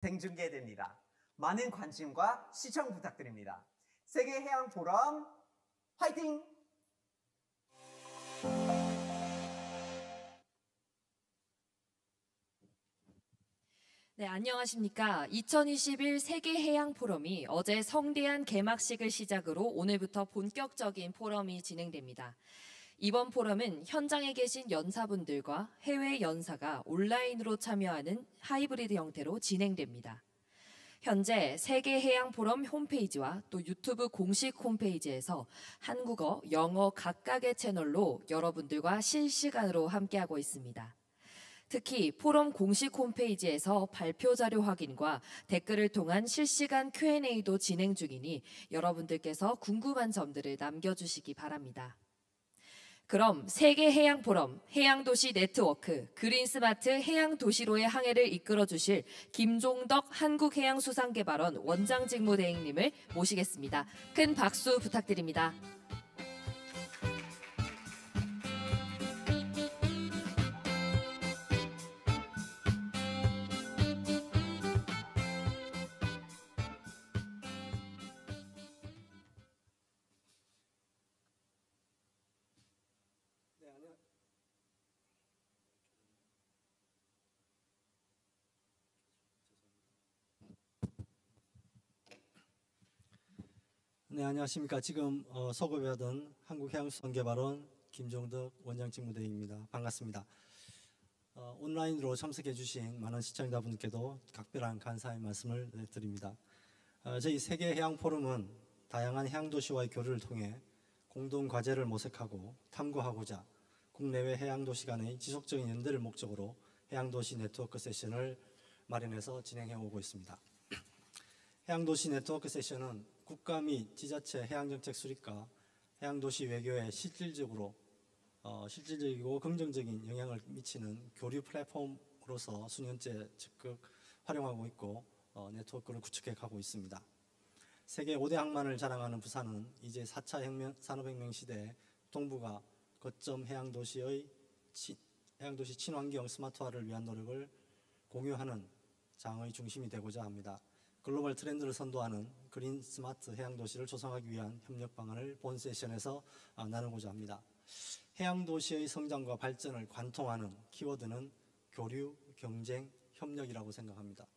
생중계됩니다. 많은 관심과 시청 부탁드립니다. 세계해양포럼 화이팅! 네, 안녕하십니까. 2021 세계해양포럼이 어제 성대한 개막식을 시작으로 오늘부터 본격적인 포럼이 진행됩니다. 이번 포럼은 현장에 계신 연사분들과 해외 연사가 온라인으로 참여하는 하이브리드 형태로 진행됩니다. 현재 세계해양포럼 홈페이지와 또 유튜브 공식 홈페이지에서 한국어, 영어 각각의 채널로 여러분들과 실시간으로 함께하고 있습니다. 특히 포럼 공식 홈페이지에서 발표 자료 확인과 댓글을 통한 실시간 Q&A도 진행 중이니 여러분들께서 궁금한 점들을 남겨주시기 바랍니다. 그럼 세계해양포럼 해양도시 네트워크 그린스마트 해양도시로의 항해를 이끌어주실 김종덕 한국해양수산개발원 원장직무대행님을 모시겠습니다. 큰 박수 부탁드립니다. 네, 안녕하십니까. 지금 소급받은 한국해양수산개발원 김종덕 원장직무대행입니다. 반갑습니다. 온라인으로 참석해 주신 많은 시청자분께도 각별한 감사의 말씀을 드립니다. 저희 세계해양포럼은 다양한 해양도시와의 교류를 통해 공동과제를 모색하고 탐구하고자 국내외 해양도시 간의 지속적인 연대를 목적으로 해양도시 네트워크 세션을 마련해서 진행해 오고 있습니다. 해양도시 네트워크 세션은 국가 및 지자체 해양정책 수립과 해양도시 외교에 실질적이고 긍정적인 영향을 미치는 교류 플랫폼으로서 수년째 적극 활용하고 있고 네트워크를 구축해 가고 있습니다. 세계 5대 항만을 자랑하는 부산은 이제 4차 산업혁명 시대에 동북아 거점 해양도시 친환경 스마트화를 위한 노력을 공유하는 장의 중심이 되고자 합니다. 글로벌 트렌드를 선도하는 그린 스마트 해양도시를 조성하기 위한 협력 방안을 본 세션에서 나누고자 합니다. 해양도시의 성장과 발전을 관통하는 키워드는 교류, 경쟁, 협력이라고 생각합니다.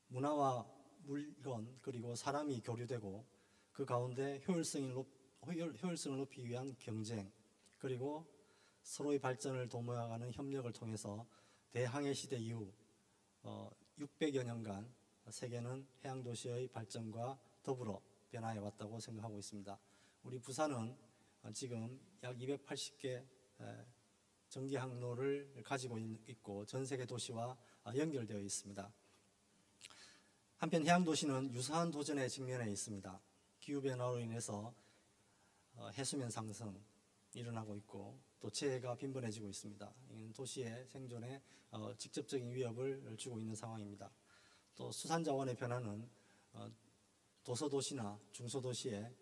문화와 물건 그리고 사람이 교류되고 그 가운데 효율성을 높이기 위한 경쟁 그리고 서로의 발전을 도모해가는 협력을 통해서 대항해 시대 이후 600여 년간 세계는 해양도시의 발전과 더불어 변화해 왔다고 생각하고 있습니다. 우리 부산은 지금 약 280개 전기 항로를 가지고 있고 전 세계 도시와 연결되어 있습니다. 한편 해양도시는 유사한 도전에 직면해 있습니다. 기후변화로 인해서 해수면 상승 일어나고 있고 또 재해가 빈번해지고 있습니다. 이는 도시의 생존에 직접적인 위협을 주고 있는 상황입니다. 또 수산자원의 변화는 도서도시나 중소도시의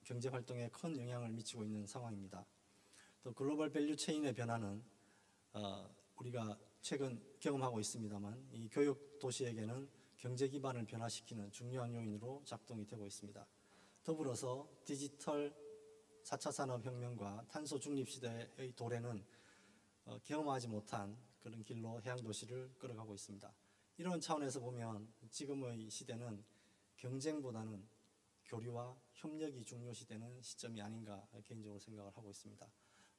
경제활동에 큰 영향을 미치고 있는 상황입니다. 또 글로벌 밸류 체인의 변화는 우리가 최근 경험하고 있습니다만 이 교육 도시에게는 경제 기반을 변화시키는 중요한 요인으로 작동이 되고 있습니다. 더불어서 디지털 4차 산업혁명과 탄소 중립 시대의 도래는 경험하지 못한 그런 길로 해양도시를 끌어가고 있습니다. 이런 차원에서 보면 지금의 시대는 경쟁보다는 교류와 협력이 중요시되는 시점이 아닌가 개인적으로 생각을 하고 있습니다.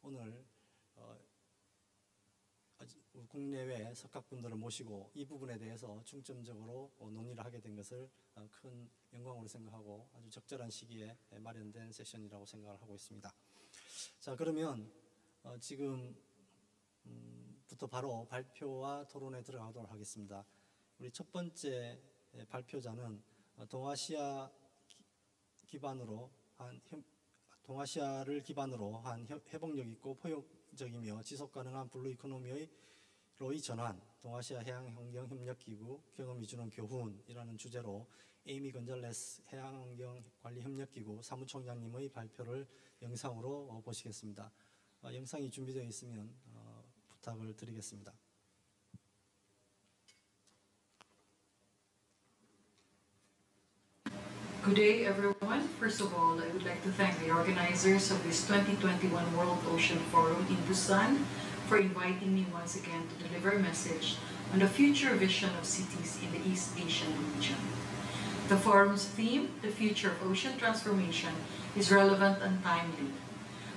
오늘 국내외 석학분들을 모시고 이 부분에 대해서 중점적으로 논의를 하게 된 것을 큰 영광으로 생각하고 아주 적절한 시기에 마련된 세션이라고 생각을 하고 있습니다. 자, 그러면 지금부터 바로 발표와 토론에 들어가도록 하겠습니다. 우리 첫 번째 발표자는 동아시아를 기반으로 한 회복력 있고 포용적이며 지속가능한 블루 이코노미의 전환, 동아시아 해양환경협력기구 경험이 주는 교훈이라는 주제로 에이미 건잘레스 해양환경관리협력기구 사무총장님의 발표를 영상으로 보시겠습니다. 영상이 준비되어 있으면 부탁을 드리겠습니다. Good day, everyone. First of all, I would like to thank the organizers of this 2021 World Ocean Forum in Busan for inviting me once again to deliver a message on the future vision of cities in the East Asian region. The forum's theme, The Future of Ocean Transformation, is relevant and timely.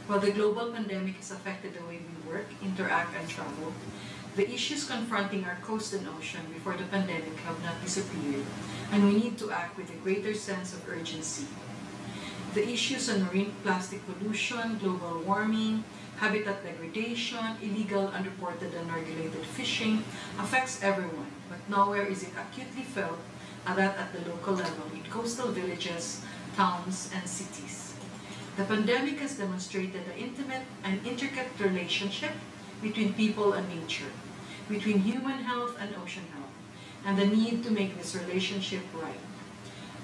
While the global pandemic has affected the way we work, interact, and travel, the issues confronting our coast and ocean before the pandemic have not disappeared, and we need to act with a greater sense of urgency. The issues on marine plastic pollution, global warming, habitat degradation, illegal, unreported, and unregulated fishing affects everyone, but nowhere is it acutely felt at the local level in coastal villages, towns, and cities. The pandemic has demonstrated the intimate and intricate relationship between people and nature, between human health and ocean health, and the need to make this relationship right.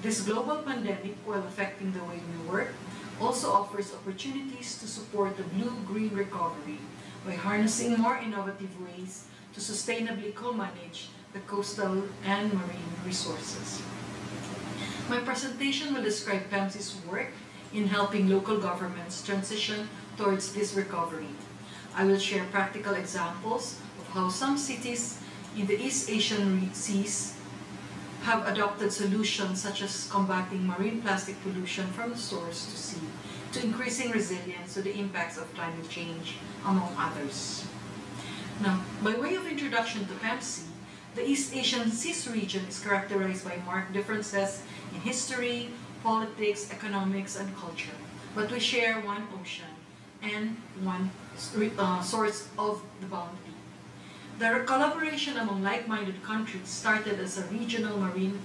This global pandemic, while affecting the way we work, also offers opportunities to support the blue-green recovery by harnessing more innovative ways to sustainably co-manage the coastal and marine resources. My presentation will describe PEMC's work in helping local governments transition towards this recovery. I will share practical examples of how some cities in the East Asian seas have adopted solutions such as combating marine plastic pollution from the source to sea, to increasing resilience to the impacts of climate change, among others. Now, by way of introduction to PEMC, the East Asian seas region is characterized by marked differences in history, politics, economics, and culture, but we share one ocean and one source of the bounty. The collaboration among like-minded countries started as a regional marine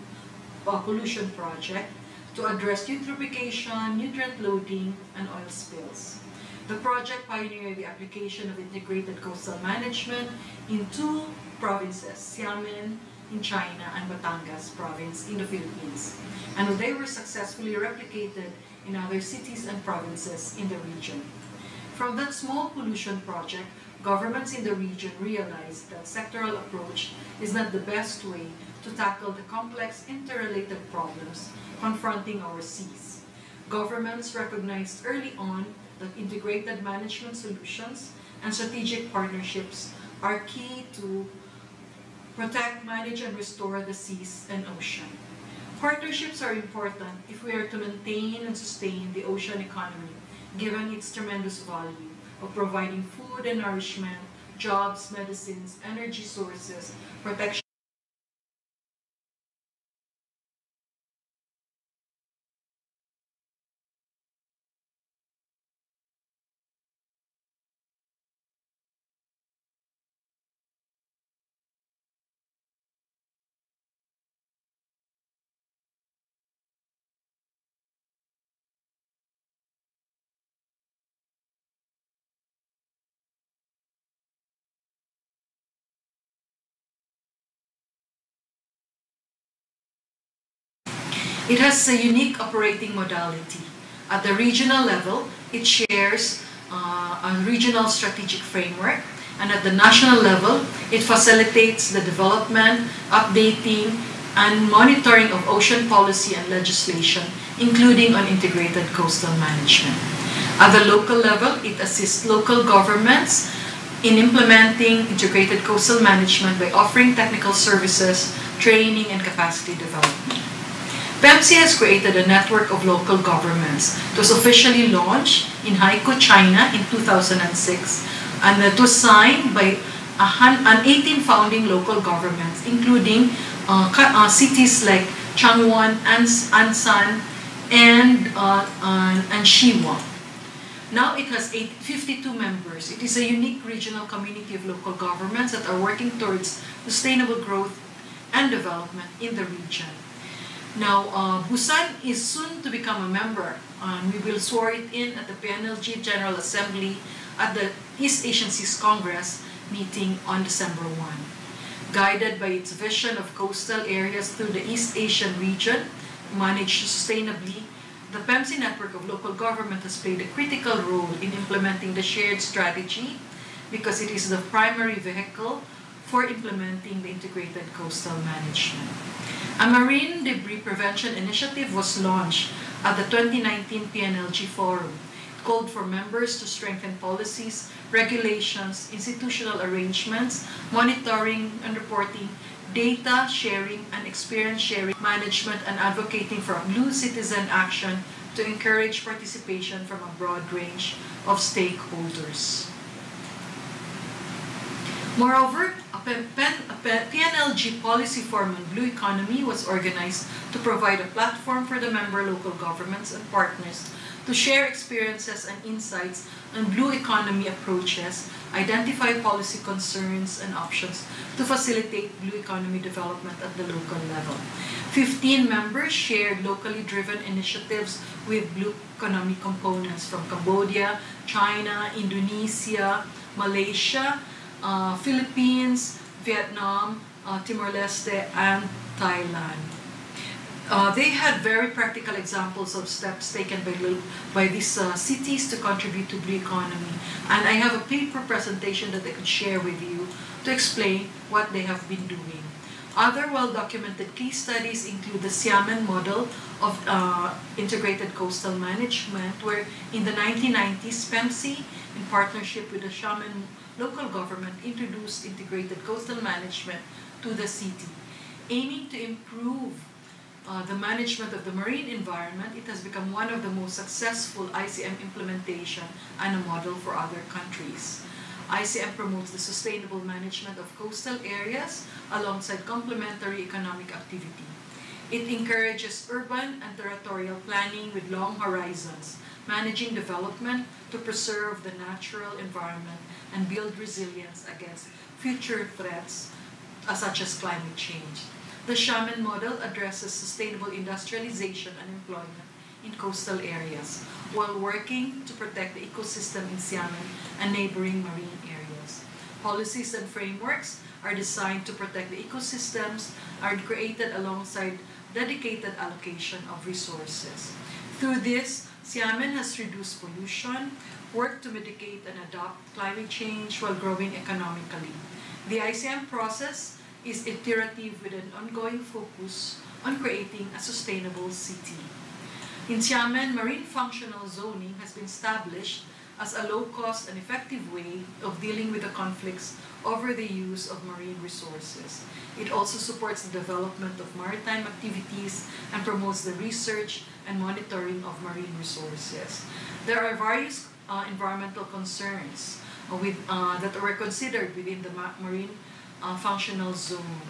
pollution project to address eutrophication, nutrient loading, and oil spills. The project pioneered the application of integrated coastal management in two provinces, Xiamen in China and Batangas province in the Philippines, and they were successfully replicated in other cities and provinces in the region. From that small pollution project, governments in the region realized that sectoral approach is not the best way to tackle the complex interrelated problems confronting our seas. Governments recognized early on that integrated management solutions and strategic partnerships are key to protect, manage, and restore the seas and ocean. Partnerships are important if we are to maintain and sustain the ocean economy, given its tremendous value of providing food and nourishment, jobs, medicines, energy sources, protection. It has a unique operating modality. At the regional level, it shares a regional strategic framework, and at the national level, it facilitates the development, updating, and monitoring of ocean policy and legislation, including on integrated coastal management. At the local level, it assists local governments in implementing integrated coastal management by offering technical services, training, and capacity development. PEMC has created a network of local governments. It was officially launched in Haikou, China in 2006, and it was signed by 18 founding local governments, including cities like Changwon, Ansan, and Shiwa. Now it has 52 members. It is a unique regional community of local governments that are working towards sustainable growth and development in the region. Now, Busan is soon to become a member, and we will swear it in at the PNLG General Assembly at the East Asian Seas Congress meeting on December 1. Guided by its vision of coastal areas through the East Asian region, managed sustainably, the PEMC network of local government has played a critical role in implementing the shared strategy because it is the primary vehicle for implementing the integrated coastal management. A marine debris prevention initiative was launched at the 2019 PNLG Forum. It called for members to strengthen policies, regulations, institutional arrangements, monitoring and reporting, data sharing and experience sharing, management, and advocating for blue citizen action to encourage participation from a broad range of stakeholders. Moreover, a PNLG policy forum on blue economy was organized to provide a platform for the member local governments and partners to share experiences and insights on blue economy approaches, identify policy concerns and options to facilitate blue economy development at the local level. 15 members shared locally driven initiatives with blue economy components from Cambodia, China, Indonesia, Malaysia, Philippines, Vietnam, Timor-Leste, and Thailand. They had very practical examples of steps taken by these cities to contribute to blue economy. And I have a paper presentation that I could share with you to explain what they have been doing. Other well-documented case studies include the Xiamen model of integrated coastal management, where in the 1990s, PEMC, in partnership with the Xiamen local government, introduced integrated coastal management to the city. Aiming to improve the management of the marine environment, it has become one of the most successful ICM implementation and a model for other countries. ICM promotes the sustainable management of coastal areas alongside complementary economic activity. It encourages urban and territorial planning with long horizons, managing development to preserve the natural environment and build resilience against future threats such as climate change. The Xiamen model addresses sustainable industrialization and employment in coastal areas while working to protect the ecosystem in Xiamen and neighboring marine areas. Policies and frameworks are designed to protect the ecosystems, are created alongside dedicated allocation of resources. Through this, Xiamen has reduced pollution, worked to mitigate and adapt climate change while growing economically. The ICM process is iterative with an ongoing focus on creating a sustainable city. In Xiamen, marine functional zoning has been established as a low-cost and effective way of dealing with the conflicts over the use of marine resources. It also supports the development of maritime activities and promotes the research and monitoring of marine resources. There are various environmental concerns that were considered within the marine functional zone.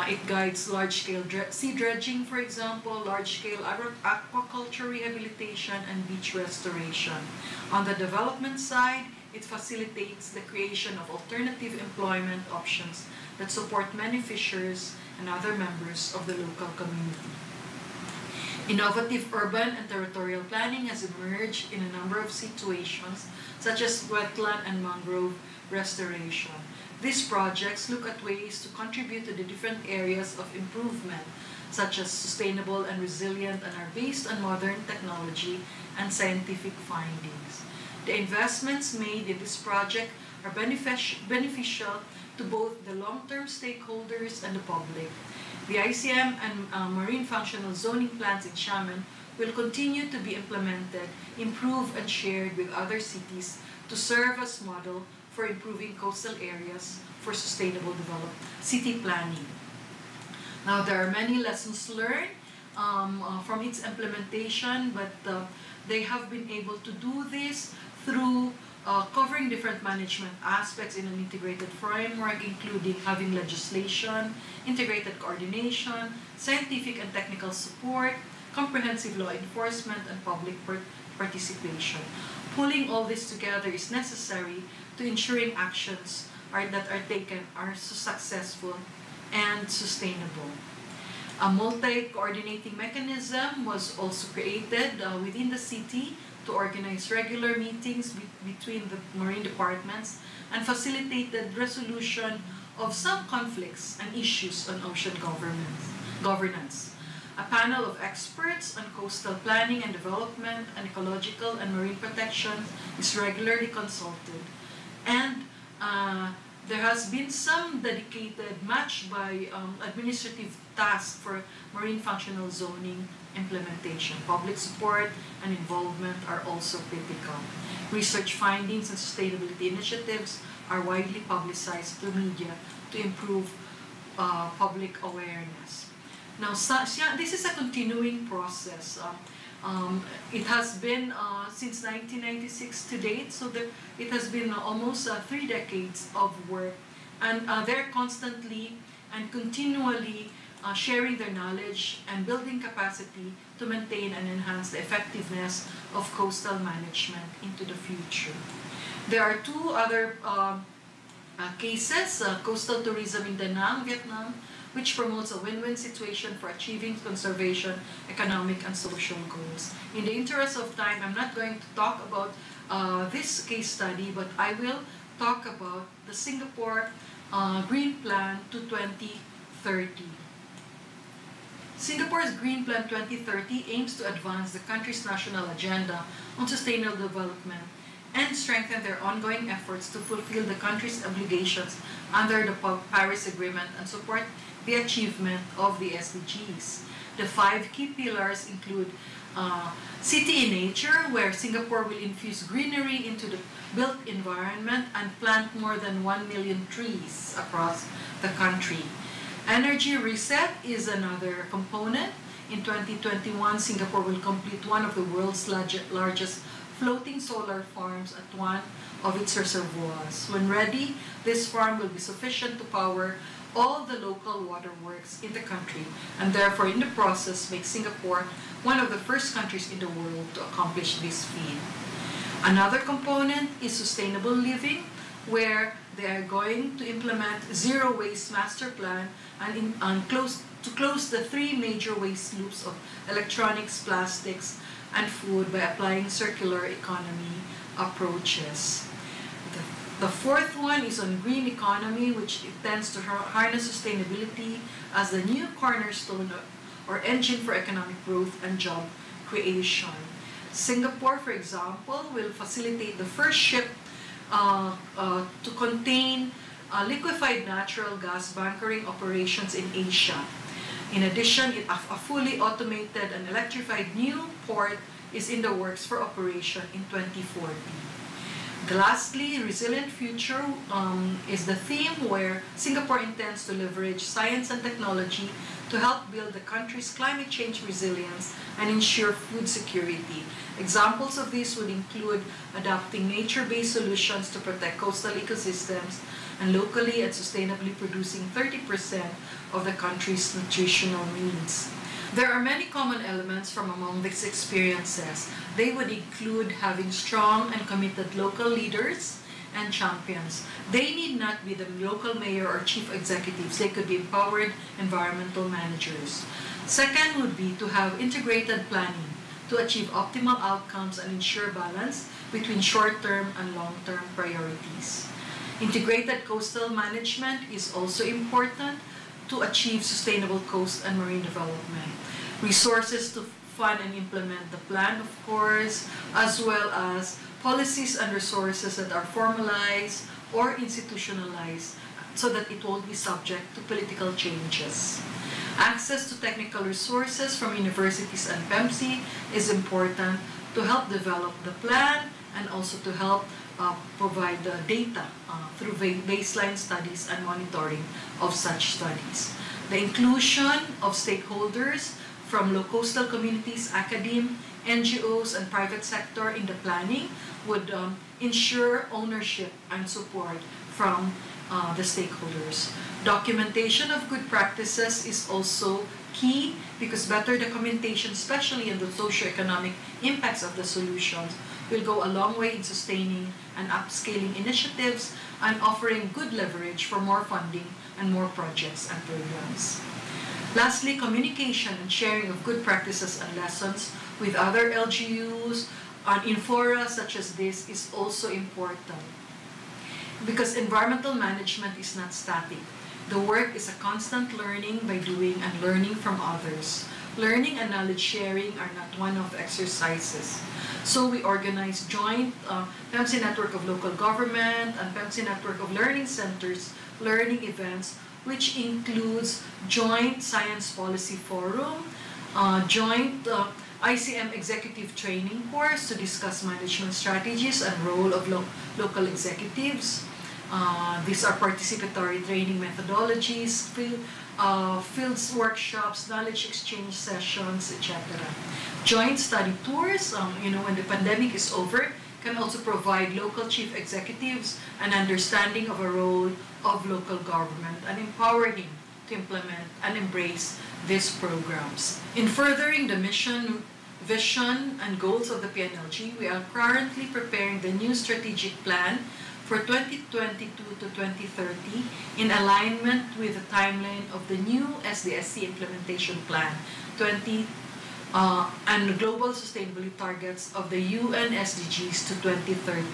It guides large-scale sea dredging, for example, large-scale aquaculture rehabilitation, and beach restoration. On the development side, it facilitates the creation of alternative employment options that support many fishers and other members of the local community. Innovative urban and territorial planning has emerged in a number of situations, such as wetland and mangrove restoration. These projects look at ways to contribute to the different areas of improvement, such as sustainable and resilient, and are based on modern technology and scientific findings. The investments made in this project are beneficial to both the long-term stakeholders and the public. The ICM and marine functional zoning plans in Xiamen will continue to be implemented, improved, and shared with other cities to serve as model for improving coastal areas for sustainable development, city planning. Now, there are many lessons learned from its implementation, but they have been able to do this through covering different management aspects in an integrated framework, including having legislation, integrated coordination, scientific and technical support, comprehensive law enforcement, and public participation. Pulling all this together is necessary to ensuring actions that are taken are successful and sustainable. A multi-coordinating mechanism was also created within the city to organize regular meetings between the marine departments and facilitate the resolution of some conflicts and issues on ocean governance. A panel of experts on coastal planning and development and ecological and marine protection is regularly consulted, and there has been some dedicated match by administrative tasks for marine functional zoning implementation. Public support and involvement are also critical. Research findings and sustainability initiatives are widely publicized through media to improve public awareness. Now, this is a continuing process. It has been since 1996 to date, so it has been almost 3 decades of work, and they're constantly and continually sharing their knowledge and building capacity to maintain and enhance the effectiveness of coastal management into the future. There are 2 other cases, coastal tourism in Da Nang, Vietnam, which promotes a win-win situation for achieving conservation, economic, and social goals. In the interest of time, I'm not going to talk about this case study, but I will talk about the Singapore Green Plan to 2030. Singapore's Green Plan 2030 aims to advance the country's national agenda on sustainable development and strengthen their ongoing efforts to fulfill the country's obligations under the Paris Agreement and support the achievement of the SDGs. The 5 key pillars include city in nature, where Singapore will infuse greenery into the built environment and plant more than 1 million trees across the country. Energy reset is another component. In 2021, Singapore will complete one of the world's largest floating solar farms at one of its reservoirs. When ready, this farm will be sufficient to power all the local waterworks in the country, and therefore in the process make Singapore one of the first countries in the world to accomplish this feat. Another component is sustainable living, where they are going to implement zero waste master plan and close the 3 major waste loops of electronics, plastics, and food by applying circular economy approaches. The 4th one is on green economy, which intends to harness sustainability as the new cornerstone or engine for economic growth and job creation. Singapore, for example, will facilitate the first ship to contain liquefied natural gas bunkering operations in Asia. In addition, a fully automated and electrified new port is in the works for operation in 2040. Lastly, Resilient Future is the theme where Singapore intends to leverage science and technology to help build the country's climate change resilience and ensure food security. Examples of this would include adopting nature-based solutions to protect coastal ecosystems and locally and sustainably producing 30% of the country's nutritional needs. There are many common elements from among these experiences. They would include having strong and committed local leaders and champions. They need not be the local mayor or chief executives. They could be empowered environmental managers. Second would be to have integrated planning to achieve optimal outcomes and ensure balance between short-term and long-term priorities. Integrated coastal management is also important to achieve sustainable coast and marine development. Resources to fund and implement the plan, of course, as well as policies and resources that are formalized or institutionalized so that it won't be subject to political changes. Access to technical resources from universities and PEMC is important to help develop the plan and also to help provide the data through baseline studies and monitoring of such studies. The inclusion of stakeholders from coastal communities, academe, NGOs, and private sector in the planning would ensure ownership and support from the stakeholders. Documentation of good practices is also key because better documentation, especially on the socio-economic impacts of the solutions, will go a long way in sustaining and upscaling initiatives and offering good leverage for more funding and more projects and programs. Lastly, communication and sharing of good practices and lessons with other LGUs and in fora such as this is also important because environmental management is not static. The work is a constant learning by doing and learning from others. learning and knowledge sharing are not one-off exercises. So we organize joint PEMC network of local government and PEMC network of learning centers, learning events, which includes joint science policy forum, joint ICM executive training course to discuss management strategies and role of local executives. These are participatory training methodologies, fields workshops, knowledge exchange sessions, etc. Joint study tours, when the pandemic is over, can also provide local chief executives an understanding of a role of local government and empower him to implement and embrace these programs. In furthering the mission, vision, and goals of the PNLG, we are currently preparing the new strategic plan for 2022 to 2030 in alignment with the timeline of the new SDSC implementation plan and the global sustainability targets of the UN SDGs to 2030.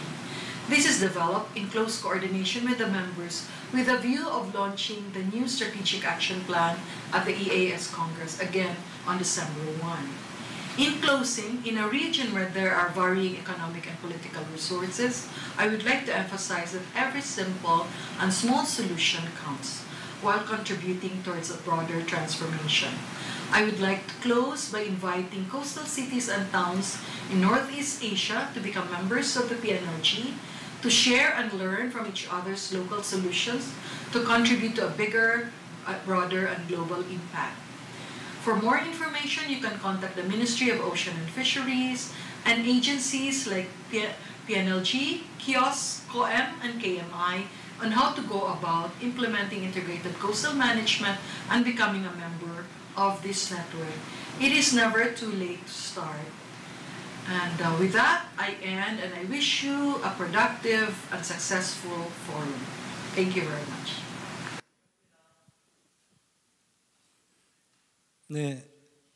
This is developed in close coordination with the members with a view of launching the new strategic action plan at the EAS Congress, again on December 1. In closing, in a region where there are varying economic and political resources, I would like to emphasize that every simple and small solution counts while contributing towards a broader transformation. I would like to close by inviting coastal cities and towns in Northeast Asia to become members of the PNLG, to share and learn from each other's local solutions, to contribute to a bigger, broader, and global impact. For more information, you can contact the Ministry of Ocean and Fisheries and agencies like PNLG, KIOS, COEM, and KMI on how to go about implementing integrated coastal management and becoming a member of this network. It is never too late to start. And with that, I end and I wish you a productive and successful forum. Thank you very much. 네,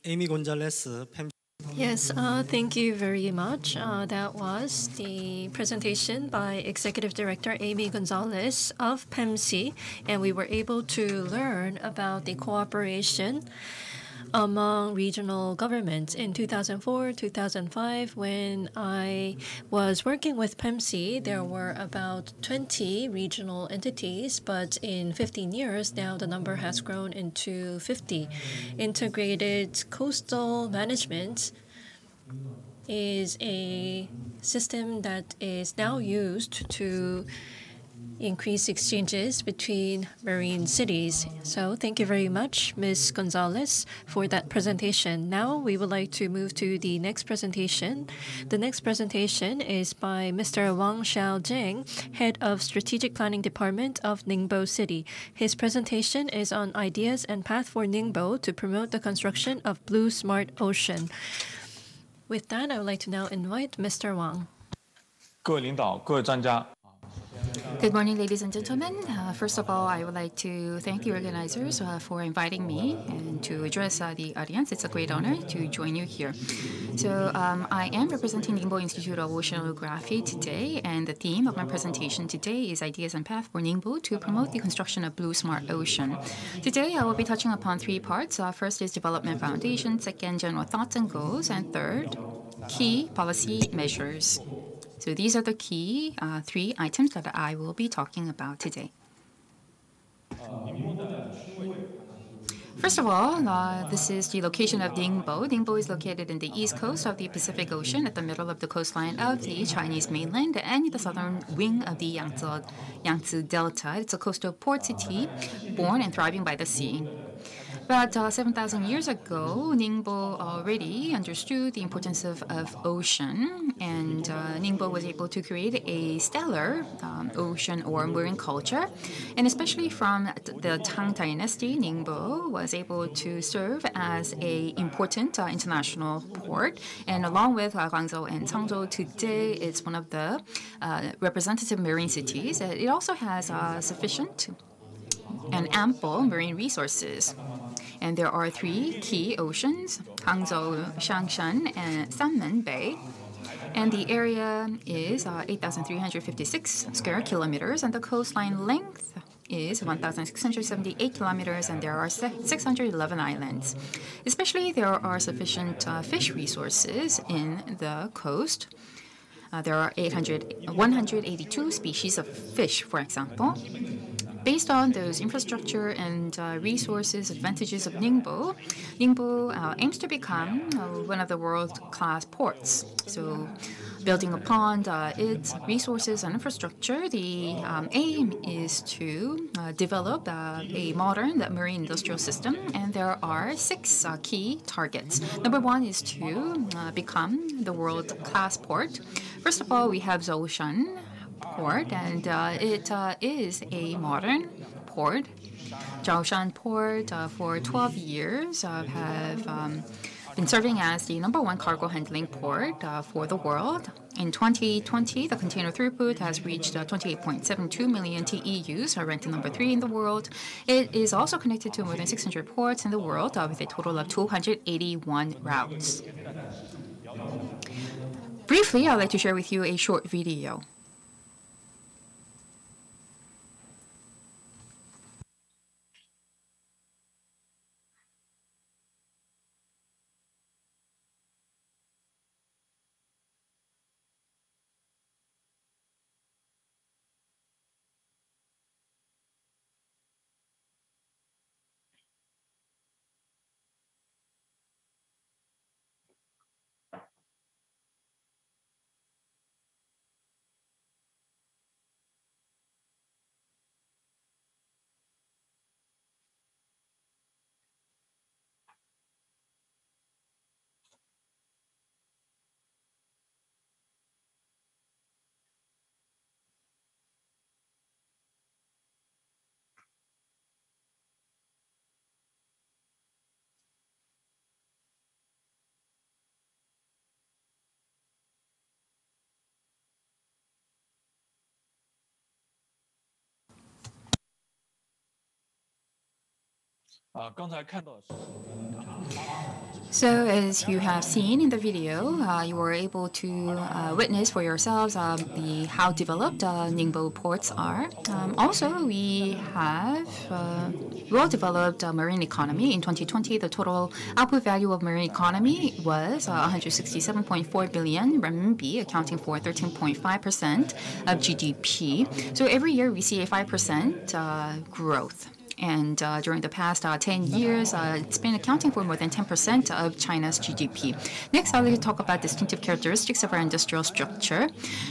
에이미 곤잘레스 팸. Yes, thank you very much. That was the presentation by Executive Director Amy Gonzalez of PEMC, and we were able to learn about the cooperation among regional governments. In 2004-2005, when I was working with PEMC, there were about 20 regional entities, but in 15 years now, the number has grown into 50. Integrated coastal management is a system that is now used to increase exchanges between marine cities. So thank you very much, Ms. Gonzalez, for that presentation. Now we would like to move to the next presentation. The next presentation is by Mr. Wang Xiaojing, Head of Strategic Planning Department of Ningbo City. His presentation is on ideas and path for Ningbo to promote the construction of Blue Smart Ocean. With that, I would like to now invite Mr. Wang. 各位领导、各位专家。 Good morning, ladies and gentlemen. First of all, I would like to thank the organizers for inviting me and to address the audience. It's a great honor to join you here. So I am representing Ningbo Institute of Oceanography today, and the theme of my presentation today is Ideas and Path for Ningbo to promote the construction of Blue Smart Ocean. Today, I will be touching upon three parts. First is development foundation, second, general thoughts and goals, and third, key policy measures. So these are the key three items that I will be talking about today. First of all, this is the location of Ningbo. Ningbo is located in the east coast of the Pacific Ocean at the middle of the coastline of the Chinese mainland and the southern wing of the Yangtze Delta. It's a coastal port city born and thriving by the sea. About 7,000 years ago, Ningbo already understood the importance of ocean, and Ningbo was able to create a stellar ocean or marine culture. And especially from the Tang Dynasty, Ningbo was able to serve as an important international port. And along with Guangzhou and Changzhou, today it's one of the representative marine cities. It also has sufficient and ample marine resources. And there are three key oceans, Hangzhou, Shangshan, and Sanmen Bay. And the area is 8,356 square kilometers, and the coastline length is 1,678 kilometers, and there are 611 islands. Especially, there are sufficient fish resources in the coast. There are 182 species of fish, for example. Based on those infrastructure and resources advantages of Ningbo, Ningbo aims to become one of the world-class ports. So, building upon its resources and infrastructure, the aim is to develop a modern marine industrial system, and there are 6 key targets. Number 1 is to become the world-class port. First of all, we have Zhoushan Port, and it is a modern port. Zhoushan Port for 12 years have been serving as the #1 cargo handling port for the world. In 2020, the container throughput has reached 28.72 million TEUs, ranking number 3 in the world. It is also connected to more than 600 ports in the world with a total of 281 routes. Briefly, I'd like to share with you a short video. So, as you have seen in the video, you were able to witness for yourselves how developed Ningbo ports are. Also, we have well-developed marine economy. In 2020, the total output value of marine economy was 167.4 billion renminbi, accounting for 13.5% of GDP. So every year, we see a 5% growth. And during the past 10 years, it's been accounting for more than 10% of China's GDP. Next, I'd like to talk about distinctive characteristics of our industrial structure.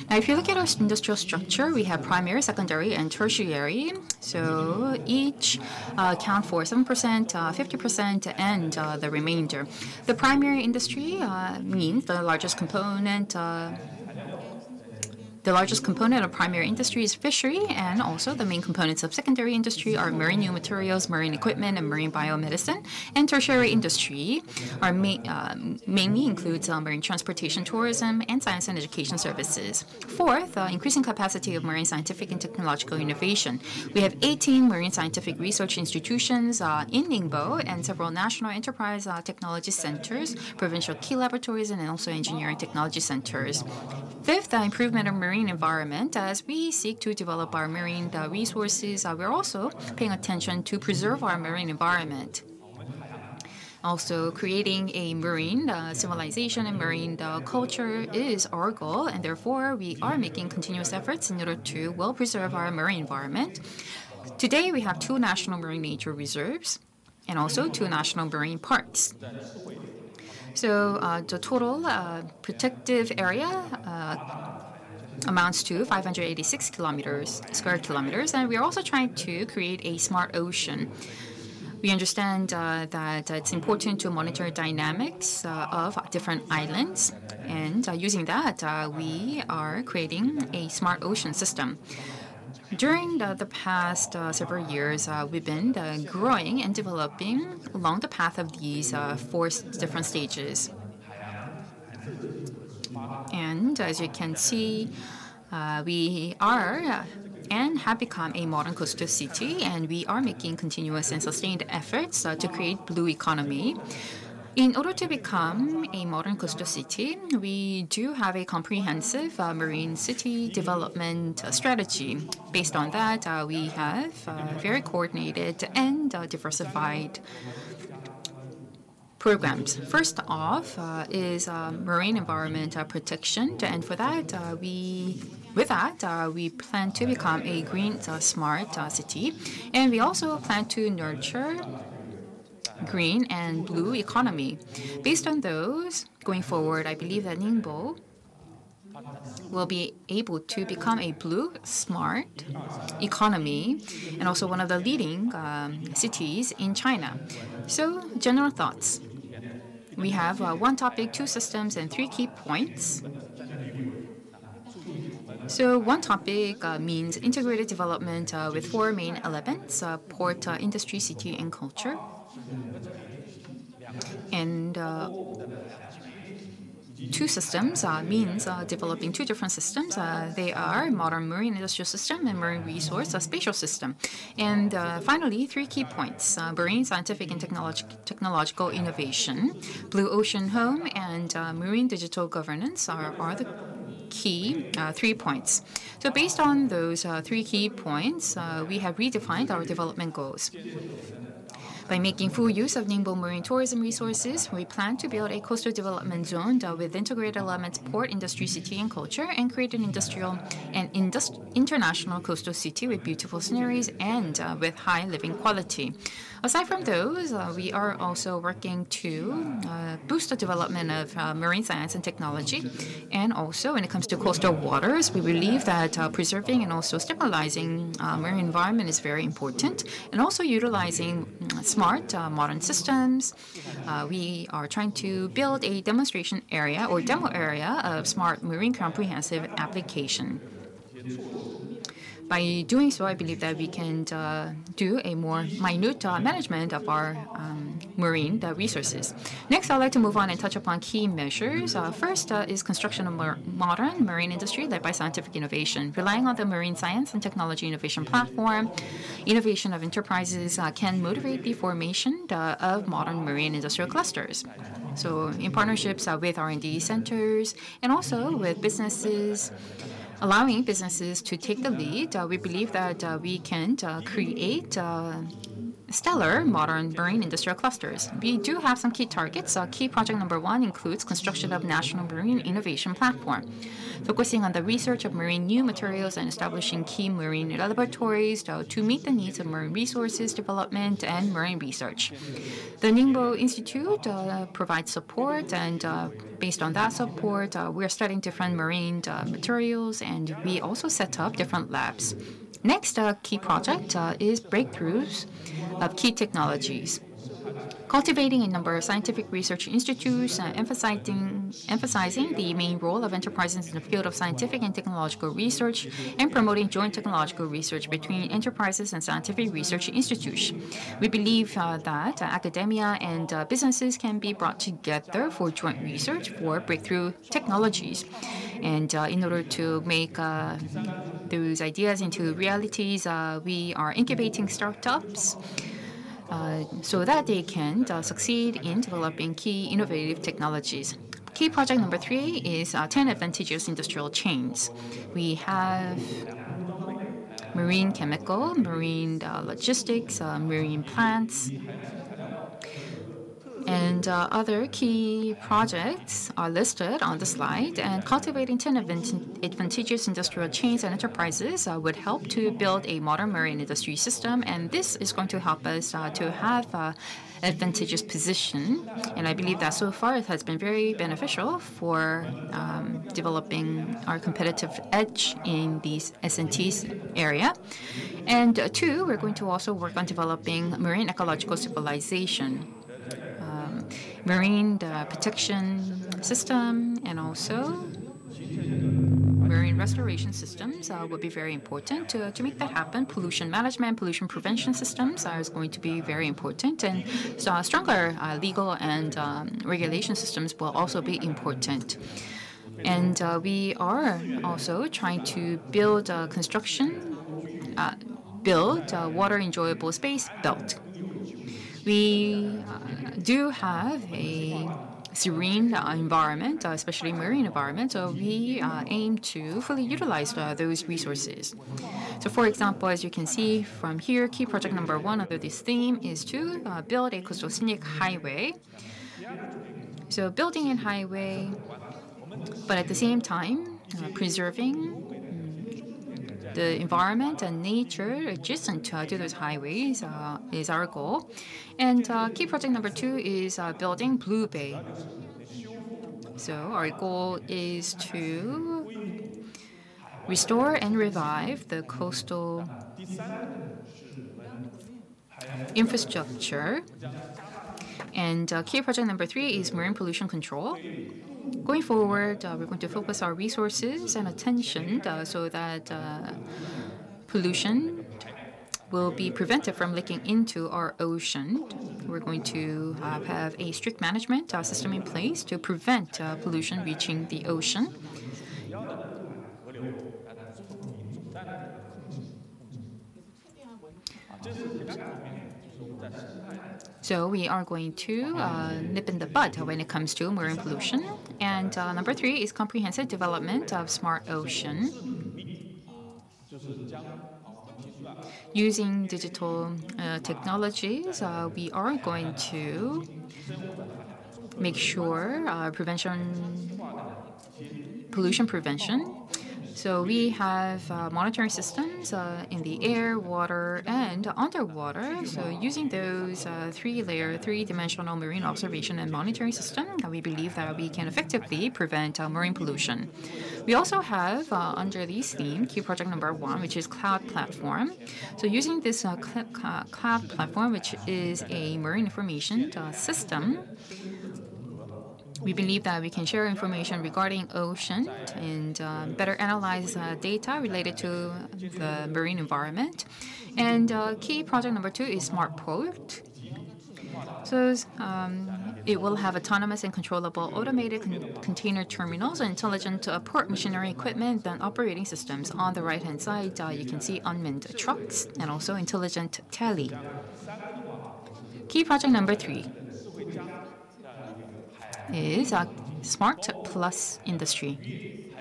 Now, if you look at our industrial structure, we have primary, secondary, and tertiary. So each account for 7%, 50%, and the remainder. The primary industry means the largest component. The largest component of primary industry is fishery, and also the main components of secondary industry are marine new materials, marine equipment, and marine biomedicine. And tertiary industry mainly includes marine transportation, tourism, and science and education services. Fourth, increasing capacity of marine scientific and technological innovation. We have 18 marine scientific research institutions in Ningbo and several national enterprise technology centers, provincial key laboratories, and also engineering technology centers. Fifth, improvement of marine environment. As we seek to develop our marine resources, we're also paying attention to preserve our marine environment. Also, creating a marine civilization and marine culture is our goal, and therefore we are making continuous efforts in order to well preserve our marine environment. Today, we have 2 national marine nature reserves and also 2 national marine parks. So the total protective area amounts to 586 square kilometers, and we are also trying to create a smart ocean. We understand that it's important to monitor dynamics of different islands, and using that, we are creating a smart ocean system. During the past several years, we've been growing and developing along the path of these 4 different stages. And as you can see, we are and have become a modern coastal city, and we are making continuous and sustained efforts to create blue economy. In order to become a modern coastal city, we do have a comprehensive marine city development strategy. Based on that, we have very coordinated and diversified programs. First off is marine environment protection, and for that we plan to become a green smart city, and we also plan to nurture green and blue economy. Based on those, going forward, I believe that Ningbo will be able to become a blue smart economy and also one of the leading cities in China. So, general thoughts. We have one topic, two systems, and three key points. So one topic means integrated development with four main elements: port, industry, city, and culture. And two systems means developing two different systems. They are modern marine industrial system and marine resource spatial system. And finally, three key points: marine scientific and technological innovation, blue ocean home, and marine digital governance are the key 3 points. So based on those three key points, we have redefined our development goals. By making full use of Ningbo marine tourism resources, we plan to build a coastal development zone with integrated elements, port, industry, city, and culture, and create an industrial and international coastal city with beautiful sceneries and with high living quality. Aside from those, we are also working to boost the development of marine science and technology. And also, when it comes to coastal waters, we believe that preserving and also stabilizing marine environment is very important. And also utilizing smart modern systems. We are trying to build a demonstration area or demo area of smart marine comprehensive application. By doing so, I believe that we can do a more minute management of our marine resources. Next, I'd like to move on and touch upon key measures. First is construction of modern marine industry led by scientific innovation. Relying on the marine science and technology innovation platform, innovation of enterprises can motivate the formation of modern marine industrial clusters. So in partnerships with R&D centers and also with businesses, allowing businesses to take the lead, we believe that we can create stellar modern marine industrial clusters. We do have some key targets. Key project number 1 includes construction of national marine innovation platform, focusing on the research of marine new materials and establishing key marine laboratories to meet the needs of marine resources development and marine research. The Ningbo Institute provides support, and based on that support, we are studying different marine materials, and we also set up different labs. Next key project is breakthroughs of key technologies. Cultivating a number of scientific research institutes, emphasizing the main role of enterprises in the field of scientific and technological research, and promoting joint technological research between enterprises and scientific research institutes. We believe that academia and businesses can be brought together for joint research for breakthrough technologies. And in order to make those ideas into realities, we are incubating startups so that they can succeed in developing key innovative technologies. Key project number 3 is 10 advantageous industrial chains. We have marine chemical, marine logistics, marine plants, and other key projects are listed on the slide. And cultivating 10 advantageous industrial chains and enterprises would help to build a modern marine industry system. And this is going to help us to have advantageous position. And I believe that so far it has been very beneficial for developing our competitive edge in these S&T's area. And 2, we're going to also work on developing marine ecological civilization. Marine protection system and also marine restoration systems would be very important to make that happen. Pollution management, pollution prevention systems is going to be very important, and stronger legal and regulation systems will also be important. And we are also trying to build water enjoyable space belt. We do have a serene environment, especially marine environment, so we aim to fully utilize those resources. So for example, as you can see from here, key project number 1 under this theme is to build a coastal scenic highway. So building a highway, but at the same time preserving the environment and nature adjacent to those highways is our goal. And key project number 2 is building Blue Bay. So our goal is to restore and revive the coastal infrastructure. And key project number 3 is marine pollution control. Going forward, we're going to focus our resources and attention so that pollution will be prevented from leaking into our ocean. We're going to have a strict management system in place to prevent pollution reaching the ocean. So we are going to nip in the bud when it comes to marine pollution. And number 3 is comprehensive development of smart ocean. Using digital technologies, we are going to make sure pollution prevention. So we have monitoring systems in the air, water, and underwater. So using those three-dimensional marine observation and monitoring system, we believe that we can effectively prevent marine pollution. We also have, under this theme, key project number 1, which is cloud platform. So using this cloud platform, which is a marine information system, we believe that we can share information regarding ocean and better analyze data related to the marine environment. And key project number 2 is Smart Port. So it will have autonomous and controllable automated container terminals, intelligent port machinery equipment, and operating systems. On the right-hand side, you can see unmanned trucks and also intelligent tally. Key project number 3 is Smart Plus Industry.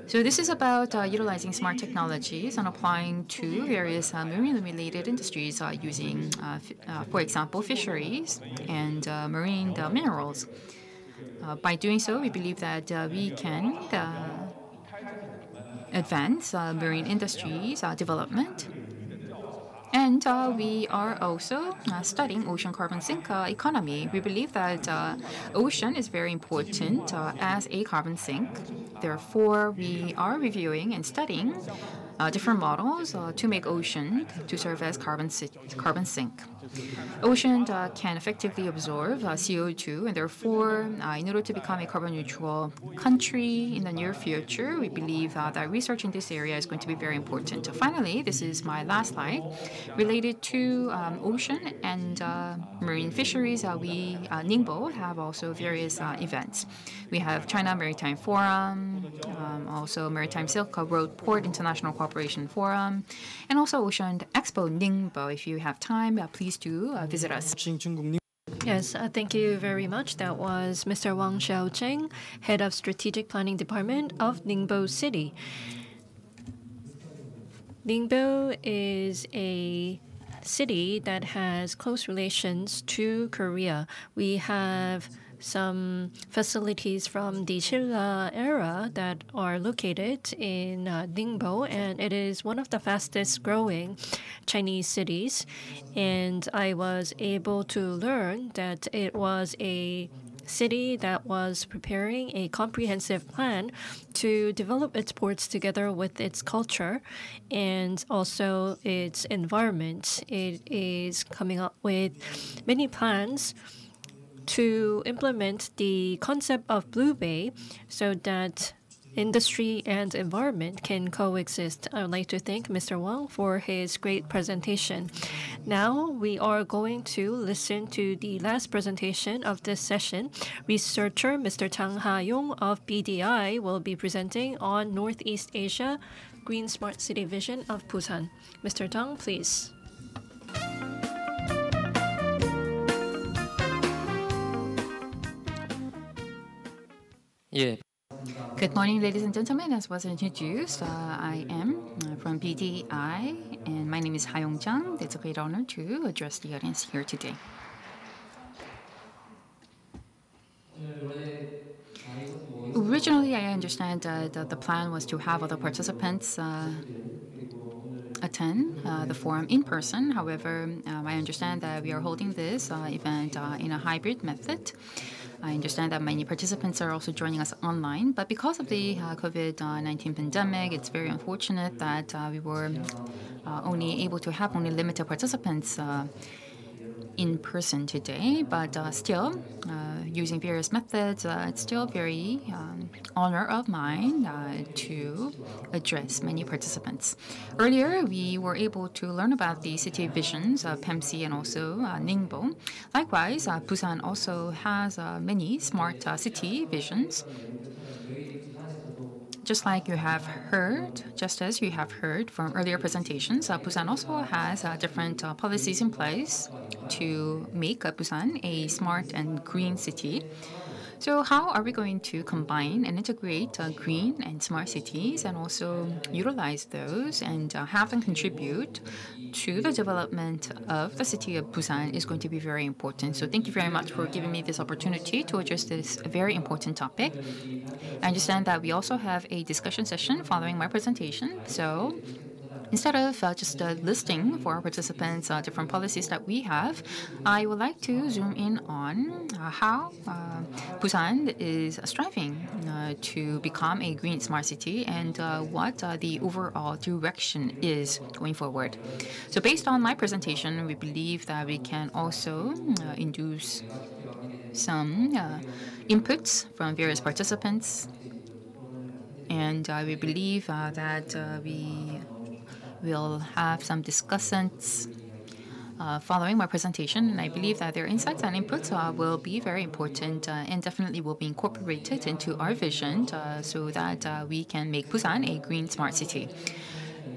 So this is about utilizing smart technologies and applying to various marine-related industries using, for example, fisheries and marine minerals. By doing so, we believe that we can advance marine industries development. And we are also studying ocean carbon sink economy. We believe that ocean is very important as a carbon sink. Therefore, we are reviewing and studying different models to make ocean to serve as carbon sink. Ocean can effectively absorb CO2, and therefore, in order to become a carbon neutral country in the near future, we believe that research in this area is going to be very important. Finally, this is my last slide related to ocean and marine fisheries. We, Ningbo, have also various events. We have China Maritime Forum, also Maritime Silk Road Port International Cooperation Forum, and also Ocean Expo Ningbo. If you have time, please do visit us. Yes, thank you very much. That was Mr. Wang Xiaocheng, Head of Strategic Planning Department of Ningbo City. Ningbo is a city that has close relations to Korea. We have some facilities from the Shilla era that are located in Ningbo, and it is one of the fastest growing Chinese cities. And I was able to learn that it was a city that was preparing a comprehensive plan to develop its ports together with its culture and also its environment. It is coming up with many plans to implement the concept of Blue Bay so that industry and environment can coexist. I would like to thank Mr. Wang for his great presentation. Now we are going to listen to the last presentation of this session. Researcher Mr. Chang Ha-yong of BDI will be presenting on Northeast Asia Green Smart City Vision of Busan. Mr. Tang, please. 예, Good morning, ladies and gentlemen. As was introduced, I am from BDI, and my name is Ha Yong-jang. It's a great honor to address the audience here today. Originally, I understand that the plan was to have other participants attend the forum in person. However, I understand that we are holding this event in a hybrid method. I understand that many participants are also joining us online, but because of the COVID-19 pandemic, it's very unfortunate that we were only able to have only limited participants in person today, but still, using various methods, it's still very honor of mine to address many participants. Earlier, we were able to learn about the city visions of PEMC and also Ningbo. Likewise, Busan also has many smart city visions. Just as you have heard from earlier presentations, Busan also has different policies in place to make Busan a smart and green city. So how are we going to combine and integrate green and smart cities and also utilize those and have them contribute to the development of the city of Busan is going to be very important. So thank you very much for giving me this opportunity to address this very important topic. I understand that we also have a discussion session following my presentation. So instead of just listing for our participants different policies that we have, I would like to zoom in on how Busan is striving to become a green smart city and what the overall direction is going forward. So based on my presentation, we believe that we can also induce some inputs from various participants. And we believe that we will have some discussants following my presentation, and I believe that their insights and inputs will be very important and definitely will be incorporated into our vision so that we can make Busan a green smart city.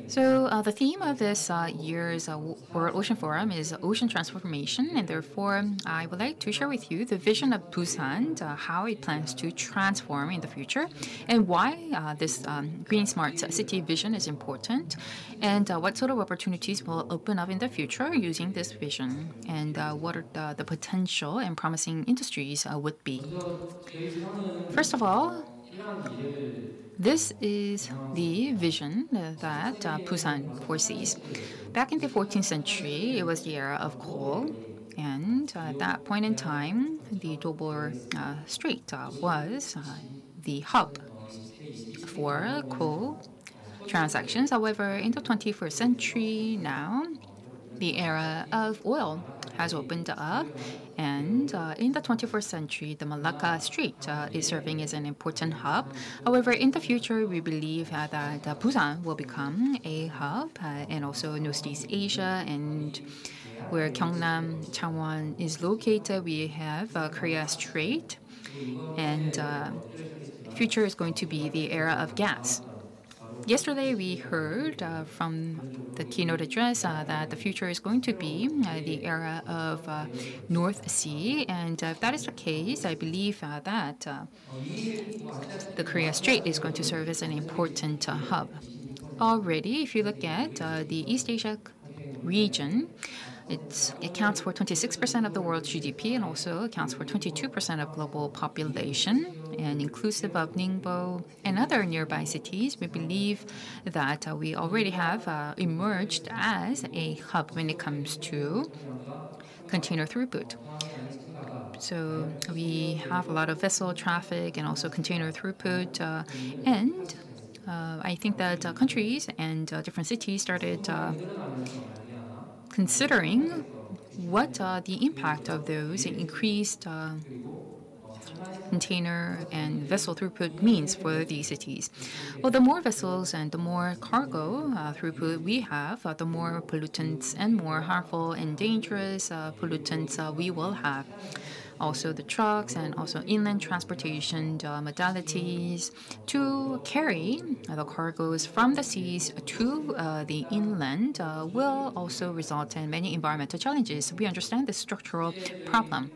So the theme of this year's World Ocean Forum is ocean transformation, and therefore I would like to share with you the vision of Busan, how it plans to transform in the future, and why this green smart city vision is important, and what sort of opportunities will open up in the future using this vision, and what are the potential and promising industries would be. First of all, this is the vision that Busan foresees. Back in the 14th century, it was the era of coal, and at that point in time, the Dover Strait was the hub for coal transactions. However, in the 21st century now, the era of oil has opened up, and in the 21st century, the Malacca Strait is serving as an important hub. However, in the future, we believe that Busan will become a hub, and also Northeast Asia, and where Gyeongnam, Changwon is located, we have Korea Strait, and future is going to be the era of gas. Yesterday, we heard from the keynote address that the future is going to be the era of North Sea. And if that is the case, I believe that the Korea Strait is going to serve as an important hub. Already, if you look at the East Asia region, it accounts for 26% of the world's GDP and also accounts for 22% of global population. And inclusive of Ningbo and other nearby cities, we believe that we already have emerged as a hub when it comes to container throughput. So we have a lot of vessel traffic and also container throughput. And I think that countries and different cities started considering what the impact of those increased container and vessel throughput means for these cities. Well, the more vessels and the more cargo throughput we have, the more pollutants and more harmful and dangerous pollutants we will have. Also the trucks and also inland transportation modalities to carry the cargoes from the seas to the inland will also result in many environmental challenges. We understand the structural problem.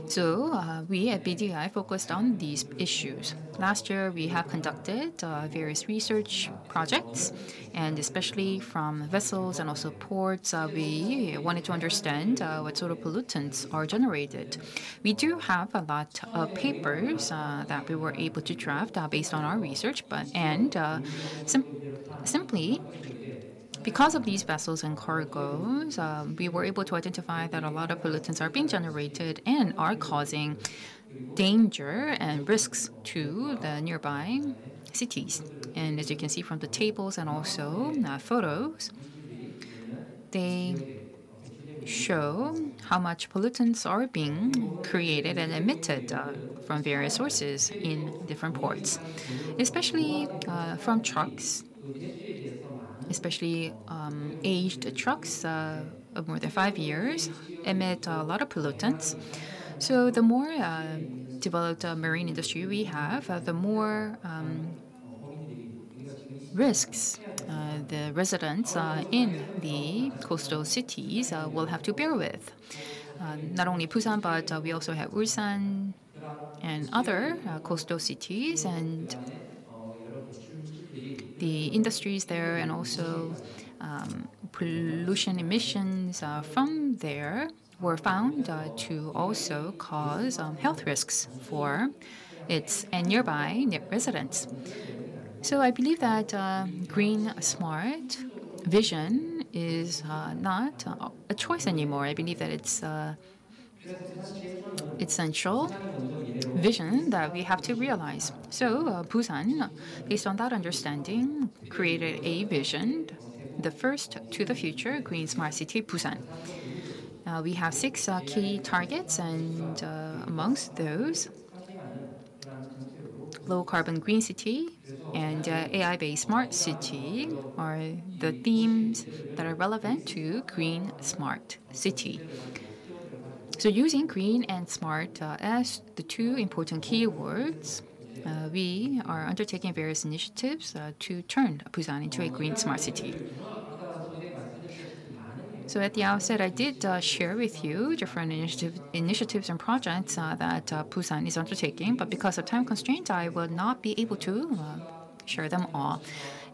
So we at BDI focused on these issues. Last year, we have conducted various research projects, and especially from vessels and also ports, we wanted to understand what sort of pollutants are generated. We do have a lot of papers that we were able to draft based on our research, simply because of these vessels and cargoes, we were able to identify that a lot of pollutants are being generated and are causing danger and risks to the nearby cities. And as you can see from the tables and also photos, they show how much pollutants are being created and emitted from various sources in different ports, especially from trucks. Especially aged trucks of more than 5 years emit a lot of pollutants. So the more developed marine industry we have, the more risks the residents in the coastal cities will have to bear with. Not only Busan, but we also have Ulsan and other coastal cities, and the industries there, and also pollution emissions from there were found to also cause health risks for its and nearby residents. So I believe that green smart vision is not a choice anymore. I believe that it's essential vision that we have to realize. So Busan, based on that understanding, created a vision, the first to the future green smart city Busan. We have 6 key targets, and amongst those, low carbon green city and AI-based smart city are the themes that are relevant to green smart city. So using green and smart as the 2 important keywords, we are undertaking various initiatives to turn Busan into a green smart city. So at the outset, I did share with you different initiatives and projects that Busan is undertaking, but because of time constraints, I will not be able to share them all.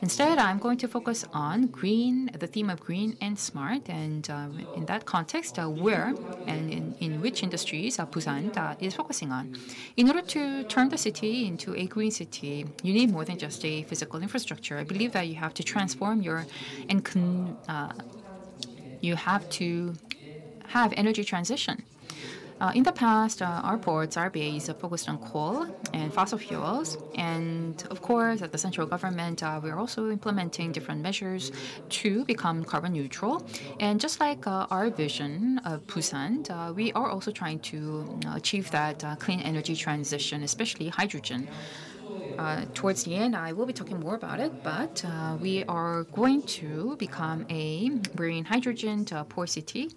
Instead, I'm going to focus on green, the theme of green and smart, and in that context, where and in which industries Busan is focusing on. In order to turn the city into a green city, you need more than just a physical infrastructure. I believe that you have to transform you have to have energy transition. In the past, our ports, our bays focused on coal and fossil fuels. And of course, at the central government, we're also implementing different measures to become carbon neutral. And just like our vision of Busan, we are also trying to achieve that clean energy transition, especially hydrogen. Towards the end, I will be talking more about it, but we are going to become a marine hydrogen port city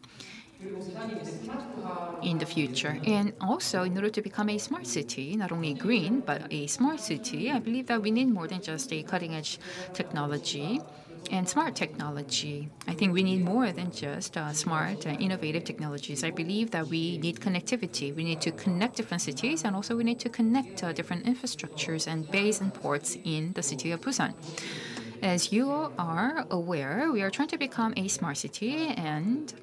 in the future. And also, in order to become a smart city, not only green, but a smart city, I believe that we need more than just a cutting-edge technology and smart technology. I think we need more than just smart and innovative technologies. I believe that we need connectivity. We need to connect different cities, and also we need to connect different infrastructures and bays and ports in the city of Busan. As you are aware, we are trying to become a smart city, and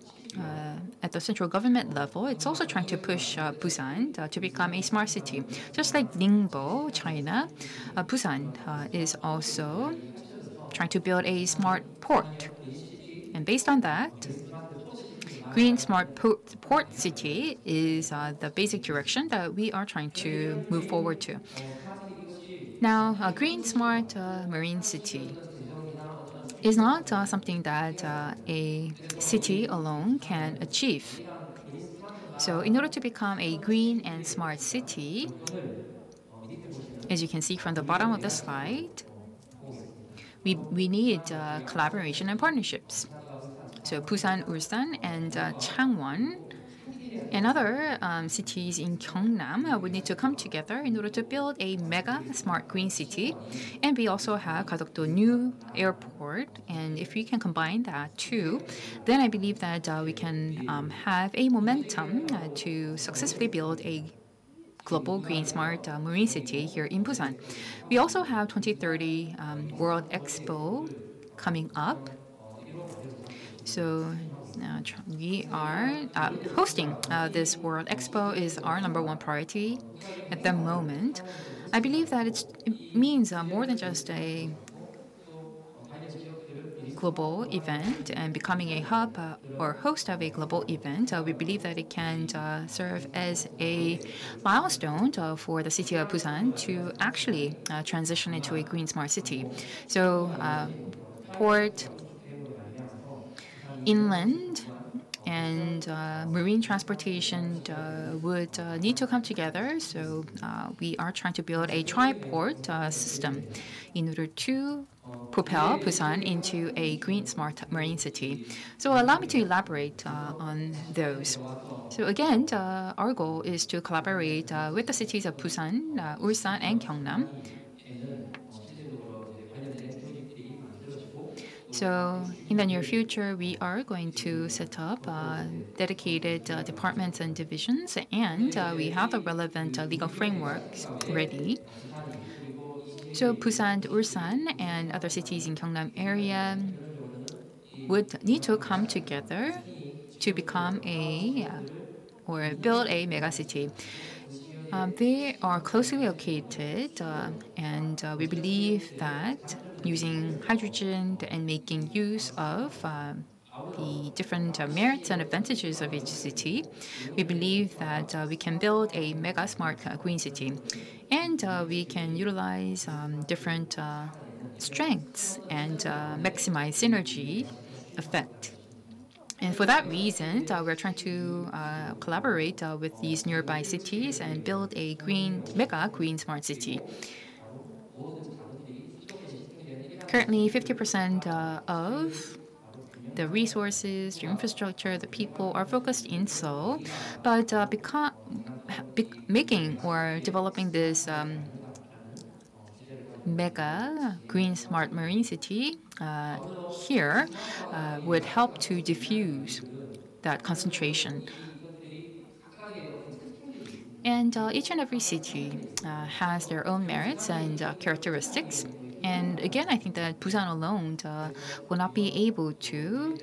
at the central government level, it's also trying to push Busan to become a smart city. Just like Ningbo, China, Busan is also trying to build a smart port. And based on that, green smart port city is the basic direction that we are trying to move forward to. Now, a green smart marine city is not something that a city alone can achieve. So in order to become a green and smart city, as you can see from the bottom of the slide, we need collaboration and partnerships. So Busan, Ulsan, and Changwon and other cities in Gyeongnam would need to come together in order to build a mega smart green city. And we also have Gadokdo new airport. And if we can combine that too, then I believe that we can have a momentum to successfully build a global green smart marine city here in Busan. We also have 2030 World Expo coming up. So we are hosting this World Expo is our number one priority at the moment. I believe that it means more than just a global event and becoming a hub or host of a global event. We believe that it can serve as a milestone for the city of Busan to actually transition into a green smart city. So port, inland, and marine transportation would need to come together. So we are trying to build a tri-port system in order to propel Busan into a green smart marine city. So allow me to elaborate on those. So again, our goal is to collaborate with the cities of Busan, Ulsan, and Gyeongnam. So in the near future, we are going to set up dedicated departments and divisions, and we have the relevant legal frameworks ready. So Busan, Ulsan, and other cities in Gyeongnam area would need to come together to become or build a mega city. They are closely located, and we believe that using hydrogen and making use of the different merits and advantages of each city, we believe that we can build a mega smart green city. And we can utilize different strengths and maximize synergy effect. And for that reason, we're trying to collaborate with these nearby cities and build a mega green smart city. Currently, 50% of the resources, the infrastructure, the people are focused in Seoul, but making or developing this mega green smart marine city here would help to diffuse that concentration. And each and every city has their own merits and characteristics. And again, I think that Busan alone will not be able to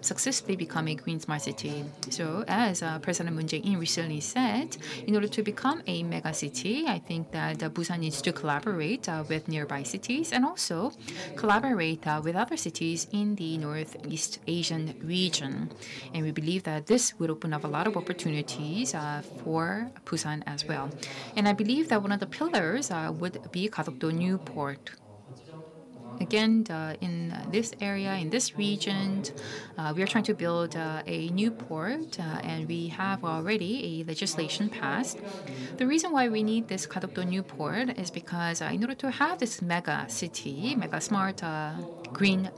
successfully become a green smart city. So as President Moon Jae-in recently said, in order to become a mega city, I think that Busan needs to collaborate with nearby cities and also collaborate with other cities in the Northeast Asian region. And we believe that this would open up a lot of opportunities for Busan as well. And I believe that one of the pillars would be Gadokdo New Port. Again, in this area, in this region, we are trying to build a new port, and we have already a legislation passed. The reason why we need this Gadokdo new port is because in order to have this mega city, mega smart green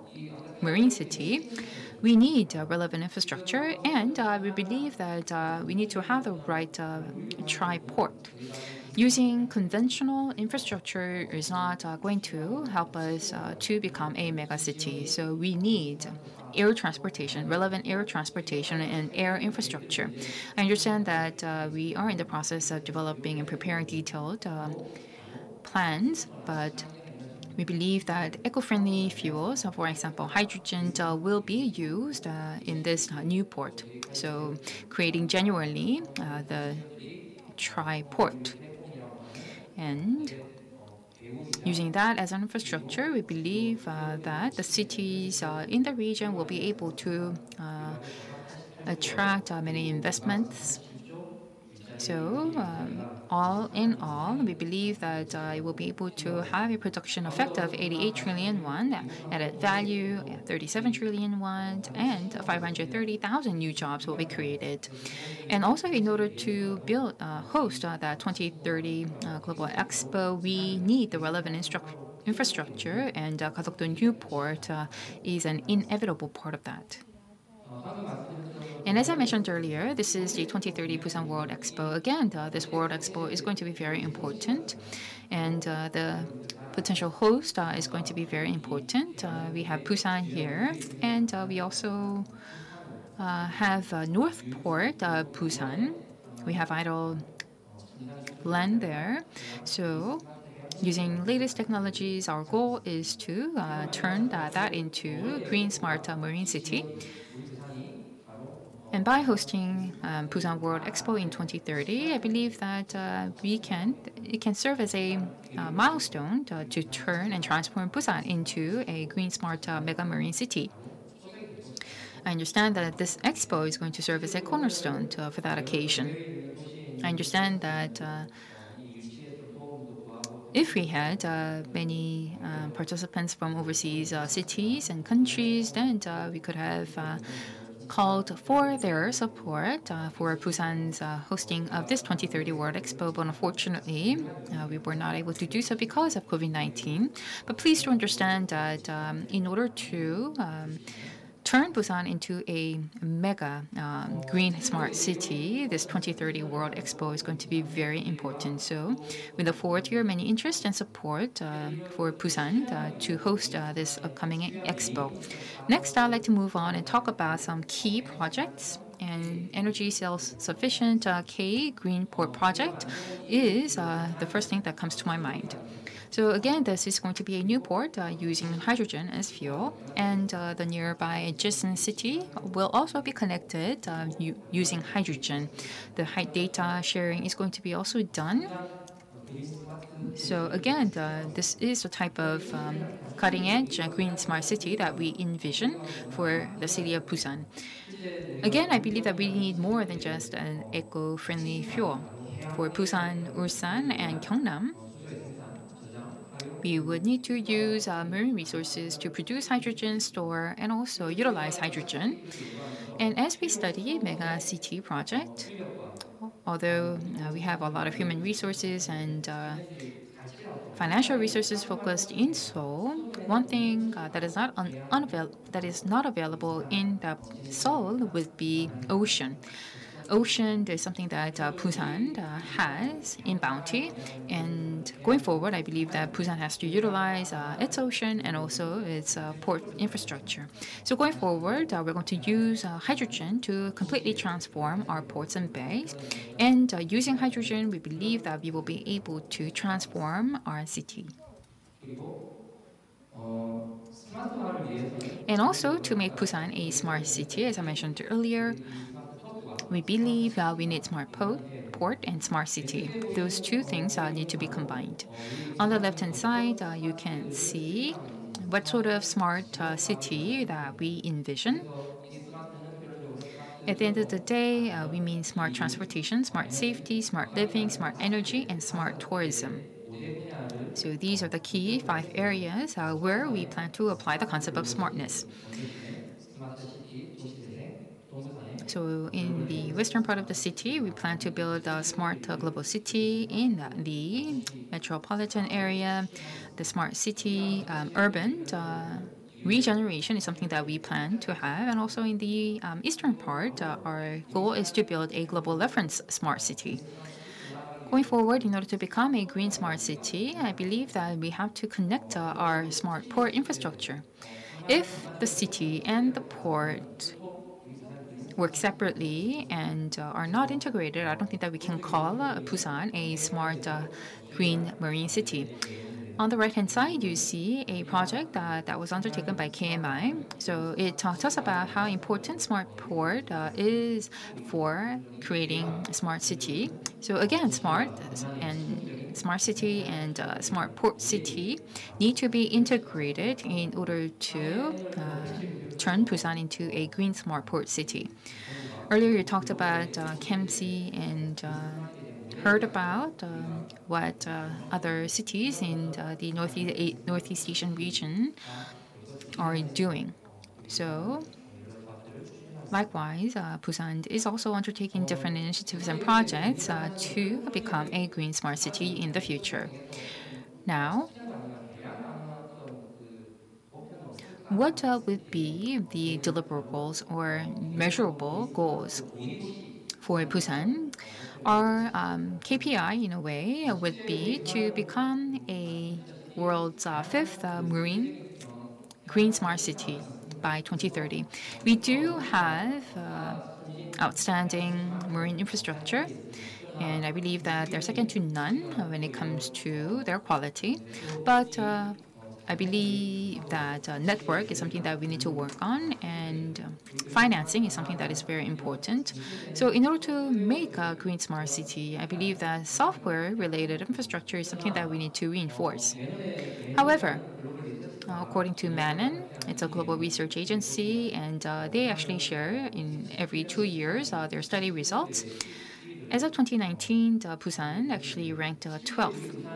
marine city, we need relevant infrastructure, and we believe that we need to have the right tri-port. Using conventional infrastructure is not going to help us to become a mega city. So we need air transportation, relevant air transportation and air infrastructure. I understand that we are in the process of developing and preparing detailed plans, but we believe that eco-friendly fuels, for example, hydrogen, will be used in this new port. So creating genuinely the tri-port. And using that as an infrastructure, we believe that the cities in the region will be able to attract many investments. So all in all, we believe that it will be able to have a production effect of 88 trillion won, added value 37 trillion won, and 530,000 new jobs will be created. And also, in order to host that 2030 Global Expo, we need the relevant infrastructure, and Gadokdo New Port is an inevitable part of that. And as I mentioned earlier, this is the 2030 Busan World Expo. Again, this World Expo is going to be very important, and the potential host is going to be very important. We have Busan here, and we also have North Port, Busan. We have idle land there. So using latest technologies, our goal is to turn that into green smart marine city. And by hosting Busan World Expo in 2030, I believe that it can serve as a milestone to turn and transform Busan into a green smart mega marine city. I understand that this expo is going to serve as a cornerstone for that occasion. I understand that if we had many participants from overseas cities and countries, then we could have called for their support for Busan's hosting of this 2030 World Expo, but unfortunately, we were not able to do so because of COVID-19. But please do understand that in order to turn Busan into a mega green smart city, this 2030 World Expo is going to be very important. So we look forward to your many interest and support for Busan to host this upcoming expo. Next, I'd like to move on and talk about some key projects. And energy self-sufficient K Green Port project is the first thing that comes to my mind. So again, this is going to be a new port using hydrogen as fuel, and the nearby adjacent city will also be connected using hydrogen. The data sharing is going to be also done. So again, this is the type of cutting-edge green smart city that we envision for the city of Busan. Again, I believe that we need more than just an eco-friendly fuel. For Busan, Ulsan, and Gyeongnam, we would need to use marine resources to produce hydrogen, store, and also utilize hydrogen. And as we study Mega City project, although we have a lot of human resources and financial resources focused in Seoul, one thing that is not available in Seoul would be ocean. Ocean is something that Busan has in bounty, and going forward, I believe that Busan has to utilize its ocean and also its port infrastructure. So going forward, we're going to use hydrogen to completely transform our ports and bays, and using hydrogen, we believe that we will be able to transform our city. And also to make Busan a smart city, as I mentioned earlier, we believe we need smart port and smart city. Those two things need to be combined. On the left-hand side, you can see what sort of smart city that we envision. At the end of the day, we mean smart transportation, smart safety, smart living, smart energy, and smart tourism. So these are the key 5 areas where we plan to apply the concept of smartness. So in the western part of the city, we plan to build a smart global city in the metropolitan area. The smart city, urban regeneration is something that we plan to have. And also in the eastern part, our goal is to build a global reference smart city. Going forward, in order to become a green smart city, I believe that we have to connect our smart port infrastructure. If the city and the port work separately and are not integrated, I don't think that we can call Busan a smart green marine city. On the right-hand side, you see a project that was undertaken by KMI. So it talks us about how important smart port is for creating a smart city. So again, smart city and smart port city need to be integrated in order to turn Busan into a green smart port city. Earlier, you talked about KMC and heard about what other cities in the Northeast Asian region are doing. So likewise, Busan is also undertaking different initiatives and projects to become a green smart city in the future. Now, what would be the deliverables or measurable goals for Busan? Our KPI, in a way, would be to become a world's fifth marine green smart city by 2030. We do have outstanding marine infrastructure, and I believe that they're second to none when it comes to their quality. But I believe that network is something that we need to work on, and financing is something that is very important. So in order to make a green smart city, I believe that software-related infrastructure is something that we need to reinforce. However, according to Manon, it's a global research agency, and they actually share in every 2 years their study results. As of 2019, Busan actually ranked 12th,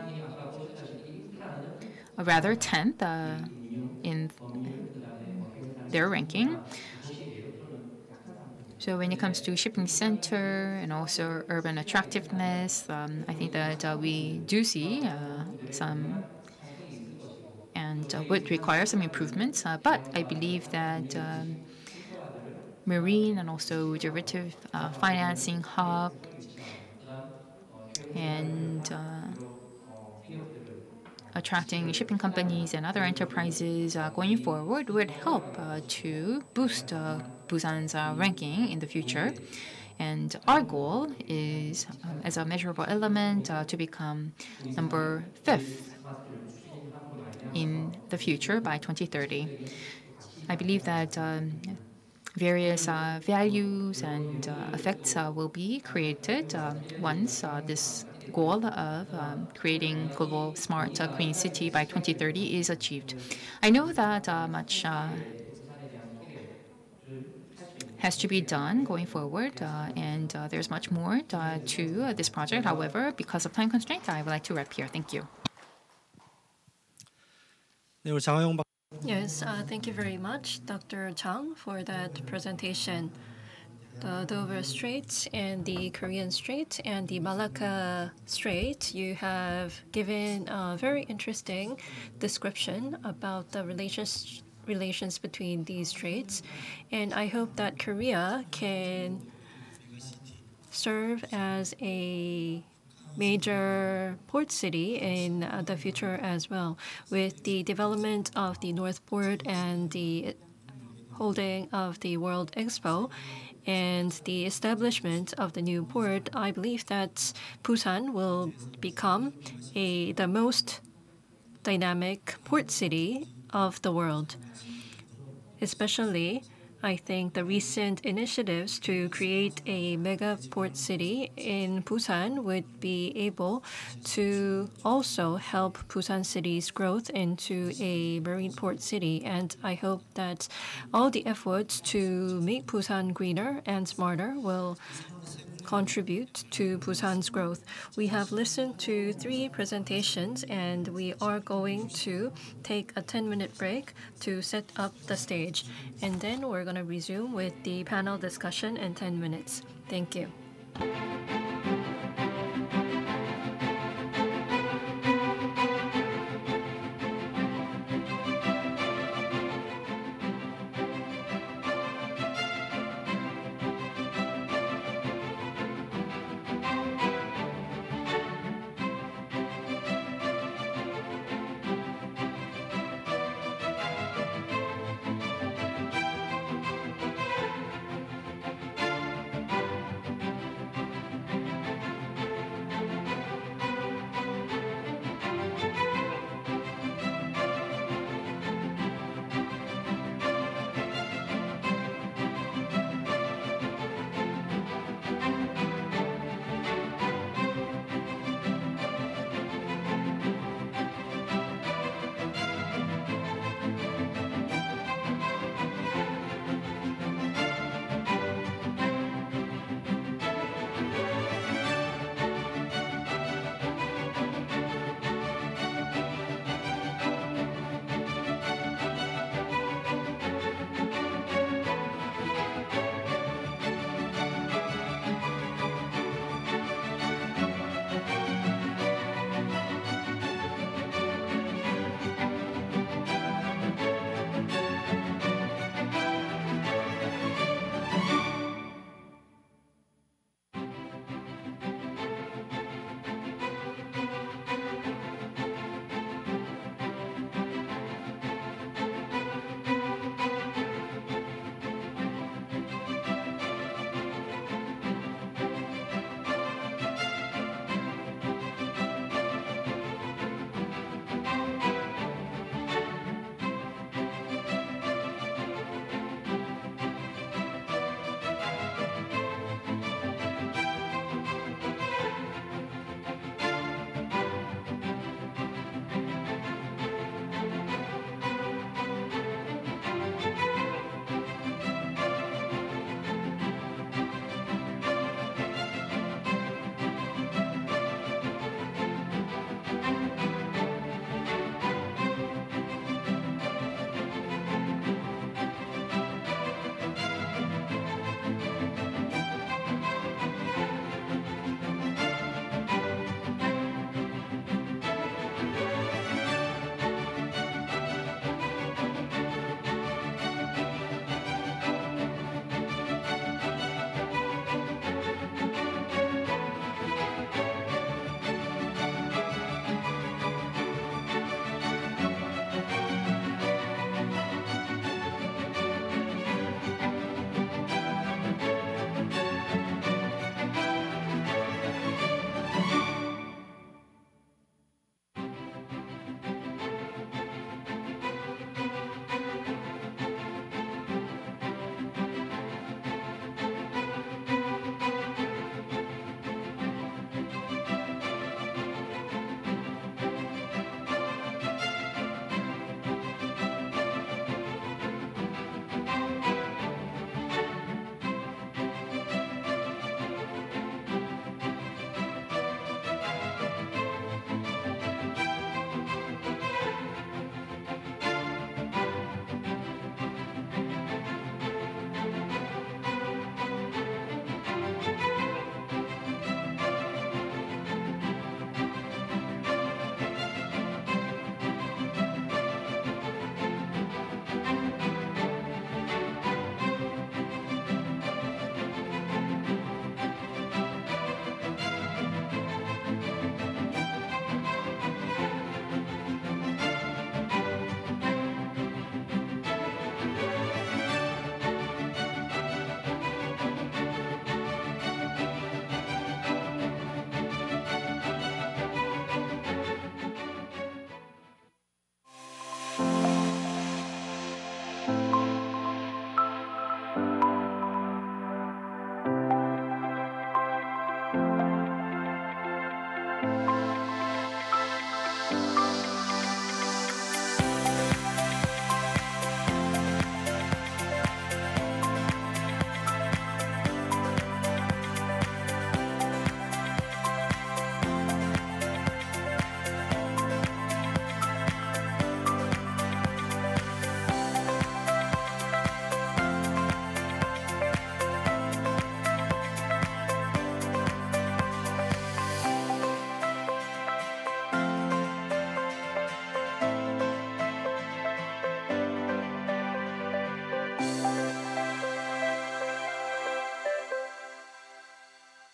or rather 10th in their ranking. So when it comes to shipping center and also urban attractiveness, I think that we do see some and would require some improvements. But I believe that marine and also derivative financing hub and attracting shipping companies and other enterprises going forward would help to boost Busan's ranking in the future. And our goal is, as a measurable element, to become number 5th in the future by 2030. I believe that various values and effects will be created once this goal of creating global smart green city by 2030 is achieved. I know that much has to be done going forward, and there's much more to this project. However, because of time constraint, I would like to wrap here. Thank you. 네, 우리 장하용 박 Yes, thank you very much, Dr. Chang, for that presentation. The Dover Strait and the Korean Strait and the Malacca Strait, you have given a very interesting description about the relations between these straits. And I hope that Korea can serve as a major port city in the future as well. With the development of the North Port and the holding of the World Expo and the establishment of the new port, I believe that Busan will become the most dynamic port city of the world. Especially, I think the recent initiatives to create a mega port city in Busan would be able to also help Busan city's growth into a marine port city. And I hope that all the efforts to make Busan greener and smarter will contribute to Busan's growth. We have listened to 3 presentations, and we are going to take a 10-minute break to set up the stage. And then we're going to resume with the panel discussion in 10 minutes. Thank you.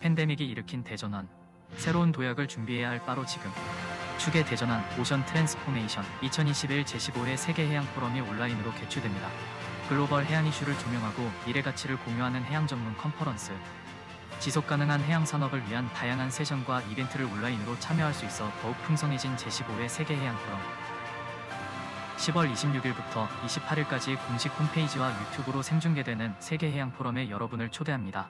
팬데믹이 일으킨 대전환, 새로운 도약을 준비해야 할 바로 지금. 축의 대전환 오션 트랜스포메이션 2021 제15회 세계해양 포럼이 온라인으로 개최됩니다. 글로벌 해양 이슈를 조명하고 미래 가치를 공유하는 해양 전문 컨퍼런스. 지속 가능한 해양 산업을 위한 다양한 세션과 이벤트를 온라인으로 참여할 수 있어 더욱 풍성해진 제15회 세계해양 포럼. 10월 26일부터 28일까지 공식 홈페이지와 유튜브로 생중계되는 세계해양 포럼에 여러분을 초대합니다.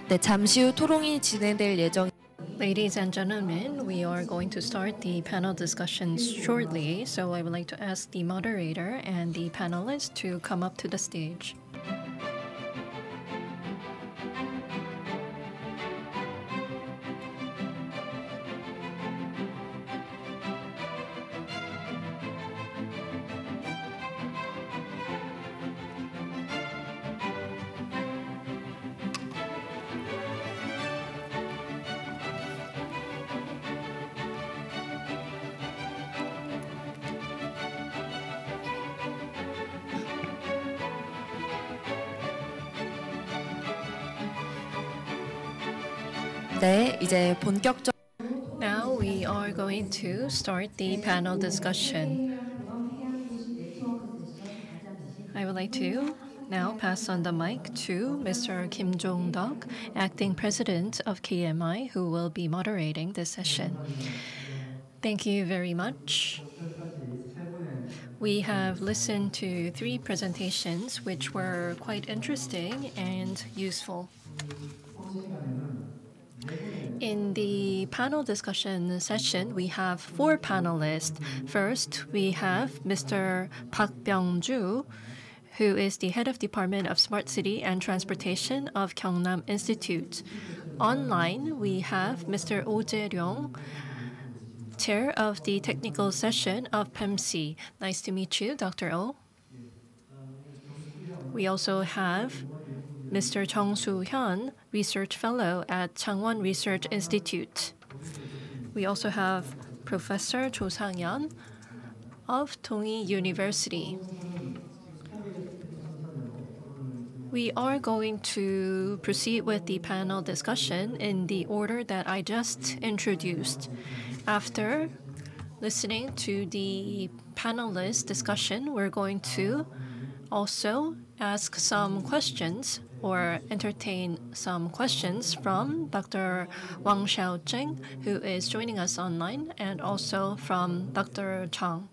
네, 잠시 후 토론이 진행될 예정. Ladies and gentlemen, we are going to start the panel discussions shortly, so I would like to ask the moderator and the panelists to come up to the stage. 네, 이제 본격적. Now we are going to start the panel discussion. I would like to now pass on the mic to Mr. Kim Jong-duk, Acting President of KMI, who will be moderating this session. Thank you very much. We have listened to 3 presentations which were quite interesting and useful. In the panel discussion session, we have 4 panelists. First, we have Mr. Park Byung-ju, who is the head of Department of Smart City and Transportation of Gyeongnam Institute. Online, we have Mr. Oh Jae-ryong, chair of the technical session of PEMC. Nice to meet you, Dr. Oh. We also have Mr. Chung Soo-hyun, Research Fellow at Changwon Research Institute. We also have Professor Cho Sang-yeon of Dongi University. We are going to proceed with the panel discussion in the order that I just introduced. After listening to the panelist discussion, we're going to also ask some questions or entertain some questions from Dr. Wang Xiaocheng, who is joining us online, and also from Dr. Chang.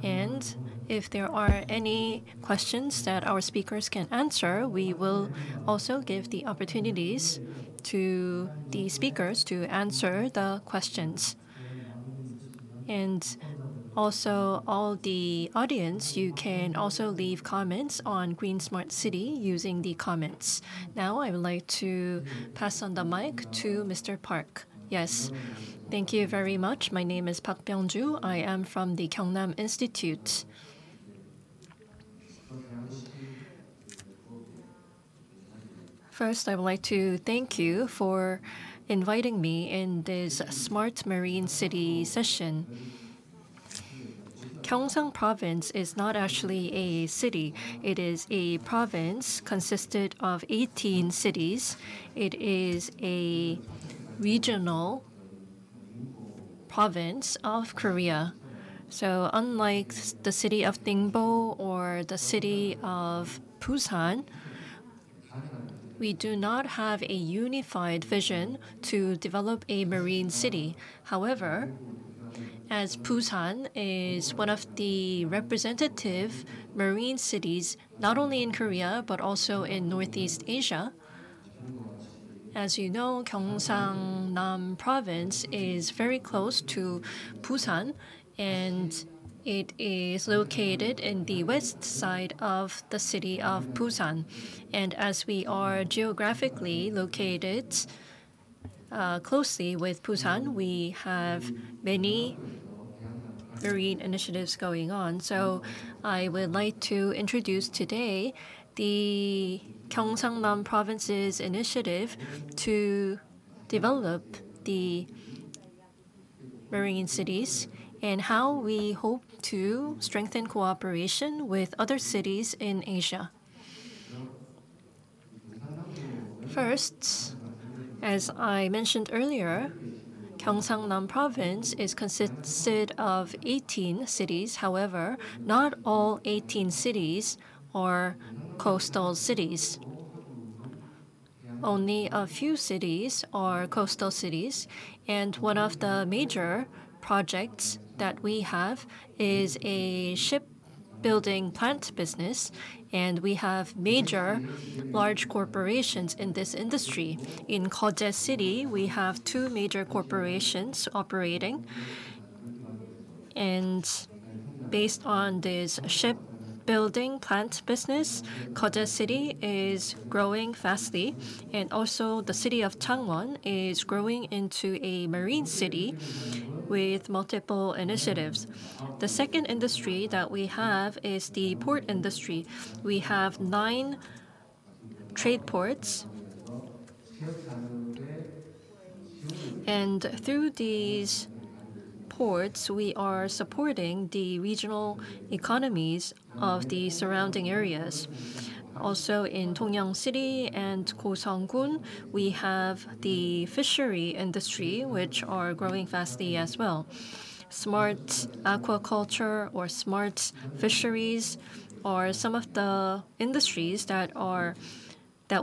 And if there are any questions that our speakers can answer, we will also give the opportunities to the speakers to answer the questions. And also, all the audience, you can also leave comments on Green Smart City using the comments. Now, I would like to pass on the mic to Mr. Park. Yes, thank you very much. My name is Park Byung-ju. I am from the Gyeongnam Institute. First, I would like to thank you for inviting me in this Smart Marine City session. Gyeongsang Province is not actually a city. It is a province consisted of 18 cities. It is a regional province of Korea. So unlike the city of Ningbo or the city of Busan, we do not have a unified vision to develop a marine city. However, as Busan is one of the representative marine cities, not only in Korea, but also in Northeast Asia, as you know, Gyeongsangnam Province is very close to Busan, and it is located in the west side of the city of Busan. And as we are geographically located closely with Busan, we have many marine initiatives going on. So I would like to introduce today the Gyeongsangnam Province's initiative to develop the marine cities and how we hope to strengthen cooperation with other cities in Asia. First, as I mentioned earlier, Gyeongsangnam Province is consisted of 18 cities. However, not all 18 cities are coastal cities. Only a few cities are coastal cities, and one of the major projects that we have is a shipbuilding plant business, and we have major large corporations in this industry. In Koje City, we have two major corporations operating, and based on this shipbuilding plant business, Koje City is growing fastly, and also the city of Changwon is growing into a marine city with multiple initiatives. The second industry that we have is the port industry. We have 9 trade ports, and through these ports, we are supporting the regional economies of the surrounding areas. Also in Dongyang City and Goseong-gun, we have the fishery industry, which are growing fastly as well. Smart aquaculture or smart fisheries are some of the industries that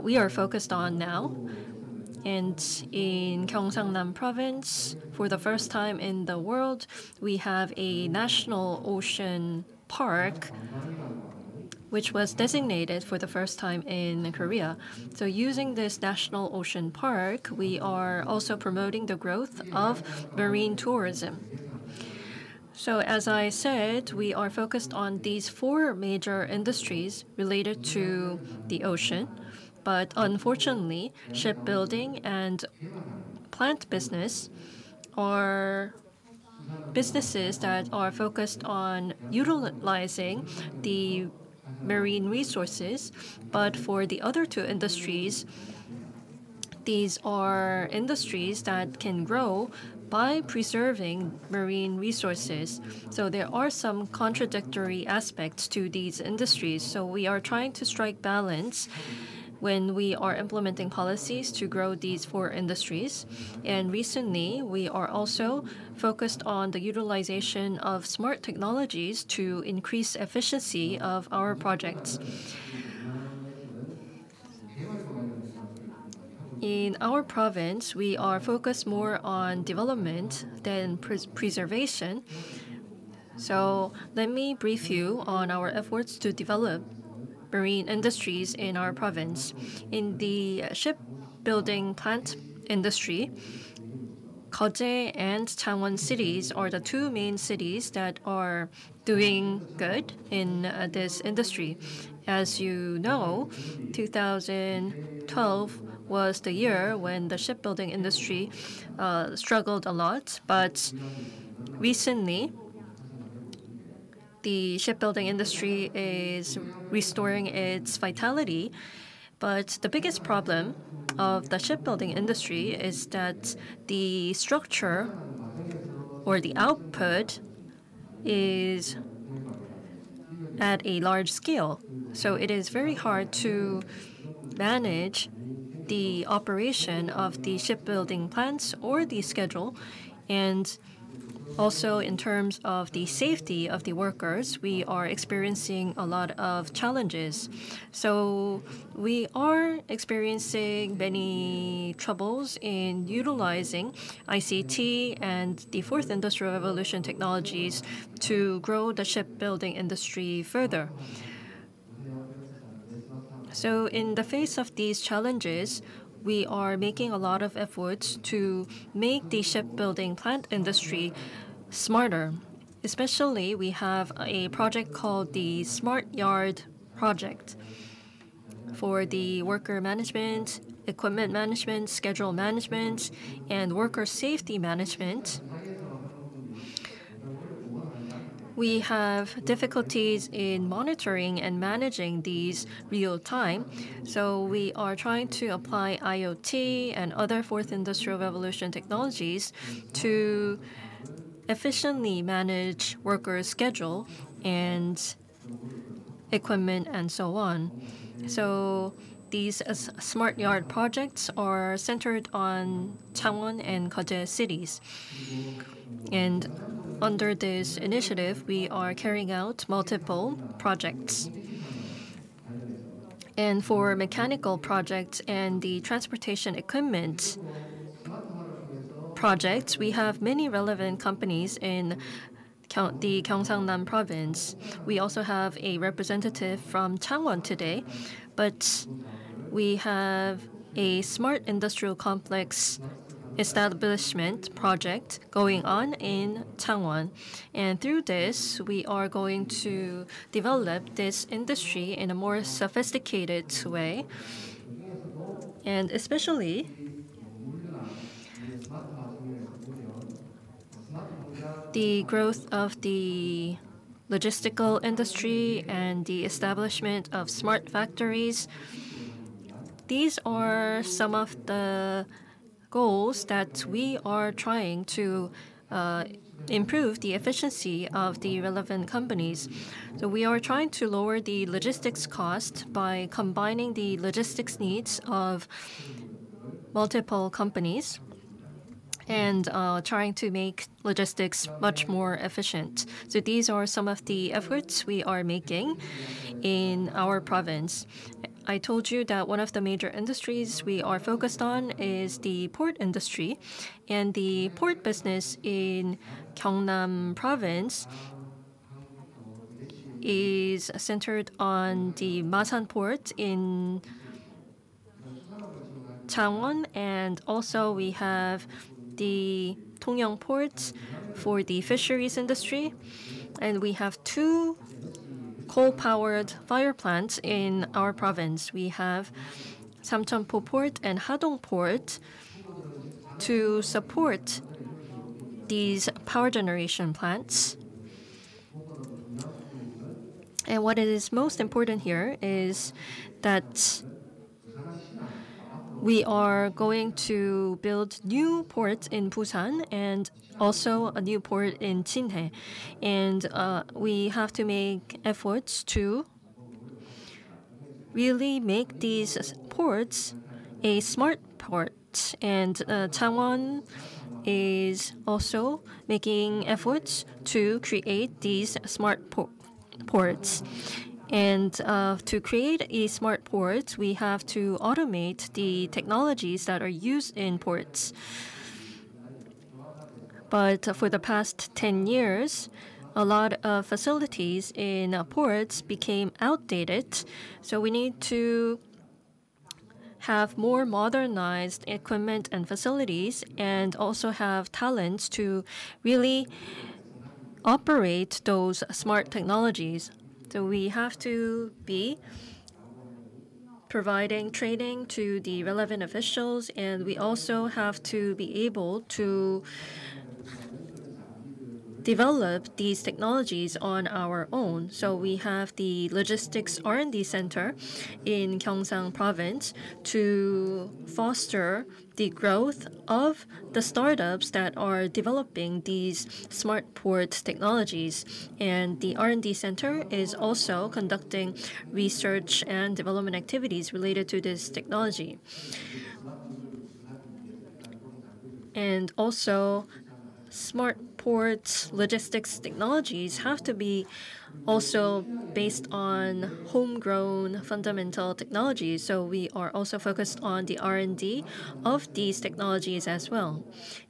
we are focused on now. And in Gyeongsangnam Province, for the first time in the world, we have a national ocean park which was designated for the first time in Korea. So using this National Ocean Park, we are also promoting the growth of marine tourism. So as I said, we are focused on these 4 major industries related to the ocean. But unfortunately, shipbuilding and plant business are businesses that are focused on utilizing the marine resources, but for the other 2 industries, these are industries that can grow by preserving marine resources. So there are some contradictory aspects to these industries. So we are trying to strike balance when we are implementing policies to grow these 4 industries. And recently, we are also focused on the utilization of smart technologies to increase efficiency of our projects. In our province, we are focused more on development than preservation. So let me brief you on our efforts to develop marine industries in our province. In the shipbuilding plant industry, Koje and Changwon cities are the 2 main cities that are doing good in this industry. As you know, 2012 was the year when the shipbuilding industry struggled a lot, but recently, the shipbuilding industry is restoring its vitality. But the biggest problem of the shipbuilding industry is that the structure or the output is at a large scale. So it is very hard to manage the operation of the shipbuilding plants or the schedule. And also, in terms of the safety of the workers, we are experiencing a lot of challenges. So we are experiencing many troubles in utilizing ICT and the fourth industrial revolution technologies to grow the shipbuilding industry further. So in the face of these challenges, we are making a lot of efforts to make the shipbuilding plant industry smarter. Especially, we have a project called the Smart Yard Project for the worker management, equipment management, schedule management, and worker safety management. We have difficulties in monitoring and managing these real time. So we are trying to apply IoT and other fourth industrial revolution technologies to efficiently manage workers' schedule and equipment and so on. So these smart yard projects are centered on Changwon and Gyeonggi cities. And under this initiative, we are carrying out multiple projects. And for mechanical projects and the transportation equipment projects, we have many relevant companies in the Gyeongsangnam province. We also have a representative from Changwon today, but we have a smart industrial complex establishment project going on in Changwon. And through this, we are going to develop this industry in a more sophisticated way. And especially, the growth of the logistical industry and the establishment of smart factories. These are some of the goals that we are trying to improve the efficiency of the relevant companies. So we are trying to lower the logistics cost by combining the logistics needs of multiple companies and trying to make logistics much more efficient. So these are some of the efforts we are making in our province. I told you that one of the major industries we are focused on is the port industry, and the port business in Gyeongnam province is centered on the Masan port in Changwon, and also we have the Tongyang port for the fisheries industry, and we have two coal-powered fire plants in our province. We have Samcheonpo Port and Hadong Port to support these power generation plants. And what is most important here is that we are going to build new ports in Busan and also a new port in Jinhae. And we have to make efforts to really make these ports a smart port. And Changwon is also making efforts to create these smart ports. And to create a smart port, we have to automate the technologies that are used in ports. But for the past 10 years, a lot of facilities in ports became outdated. So we need to have more modernized equipment and facilities, and also have talents to really operate those smart technologies. So we have to be providing training to the relevant officials, and we also have to be able to develop these technologies on our own. So we have the Logistics R&D Center in Gyeongsang Province to foster the growth of the startups that are developing these smart port technologies. And the R&D Center is also conducting research and development activities related to this technology. And also, smart port logistics technologies have to be also based on homegrown fundamental technologies. So we are also focused on the R&D of these technologies as well.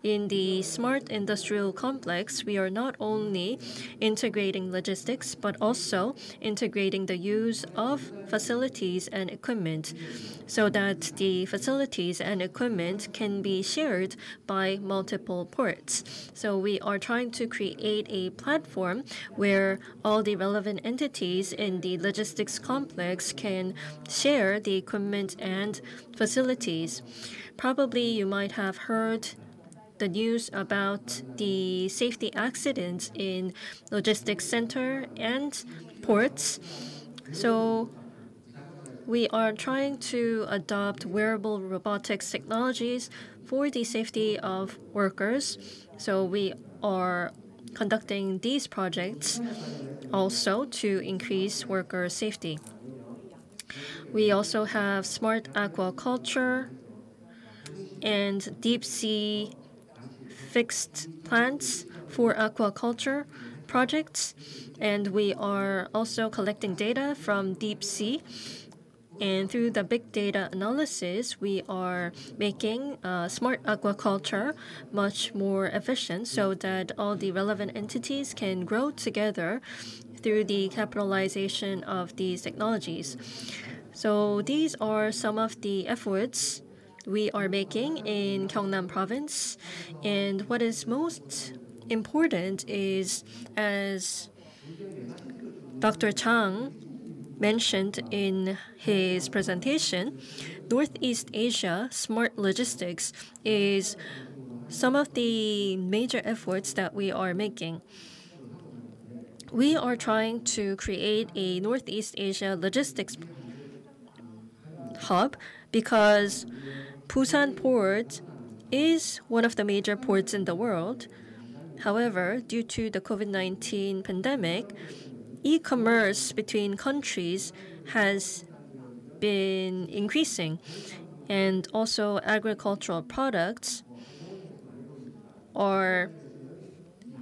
In the smart industrial complex, we are not only integrating logistics, but also integrating the use of facilities and equipment so that the facilities and equipment can be shared by multiple ports. So we are trying to create a platform where all the relevant entities in the logistics complex can share the equipment and facilities. Probably you might have heard the news about the safety accidents in logistics center and ports. So we are trying to adopt wearable robotics technologies for the safety of workers. So we are conducting these projects also to increase worker safety. We also have smart aquaculture and deep sea fixed plants for aquaculture projects. And we are also collecting data from deep sea. And through the big data analysis, we are making smart aquaculture much more efficient so that all the relevant entities can grow together through the capitalization of these technologies. So these are some of the efforts we are making in Gyeongnam Province. And what is most important is, as Dr. Chang mentioned in his presentation, Northeast Asia Smart Logistics is some of the major efforts that we are making. We are trying to create a Northeast Asia logistics hub because Busan Port is one of the major ports in the world. However, due to the COVID-19 pandemic, e-commerce between countries has been increasing, and also agricultural products are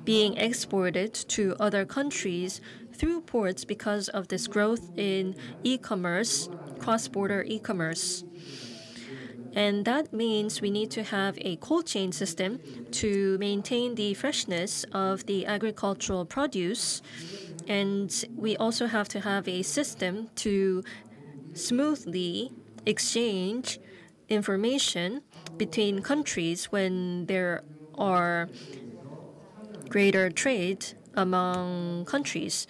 being exported to other countries through ports because of this growth in e-commerce, cross-border e-commerce. And that means we need to have a cold chain system to maintain the freshness of the agricultural produce. And we also have to have a system to smoothly exchange information between countries when there are greater trade among countries.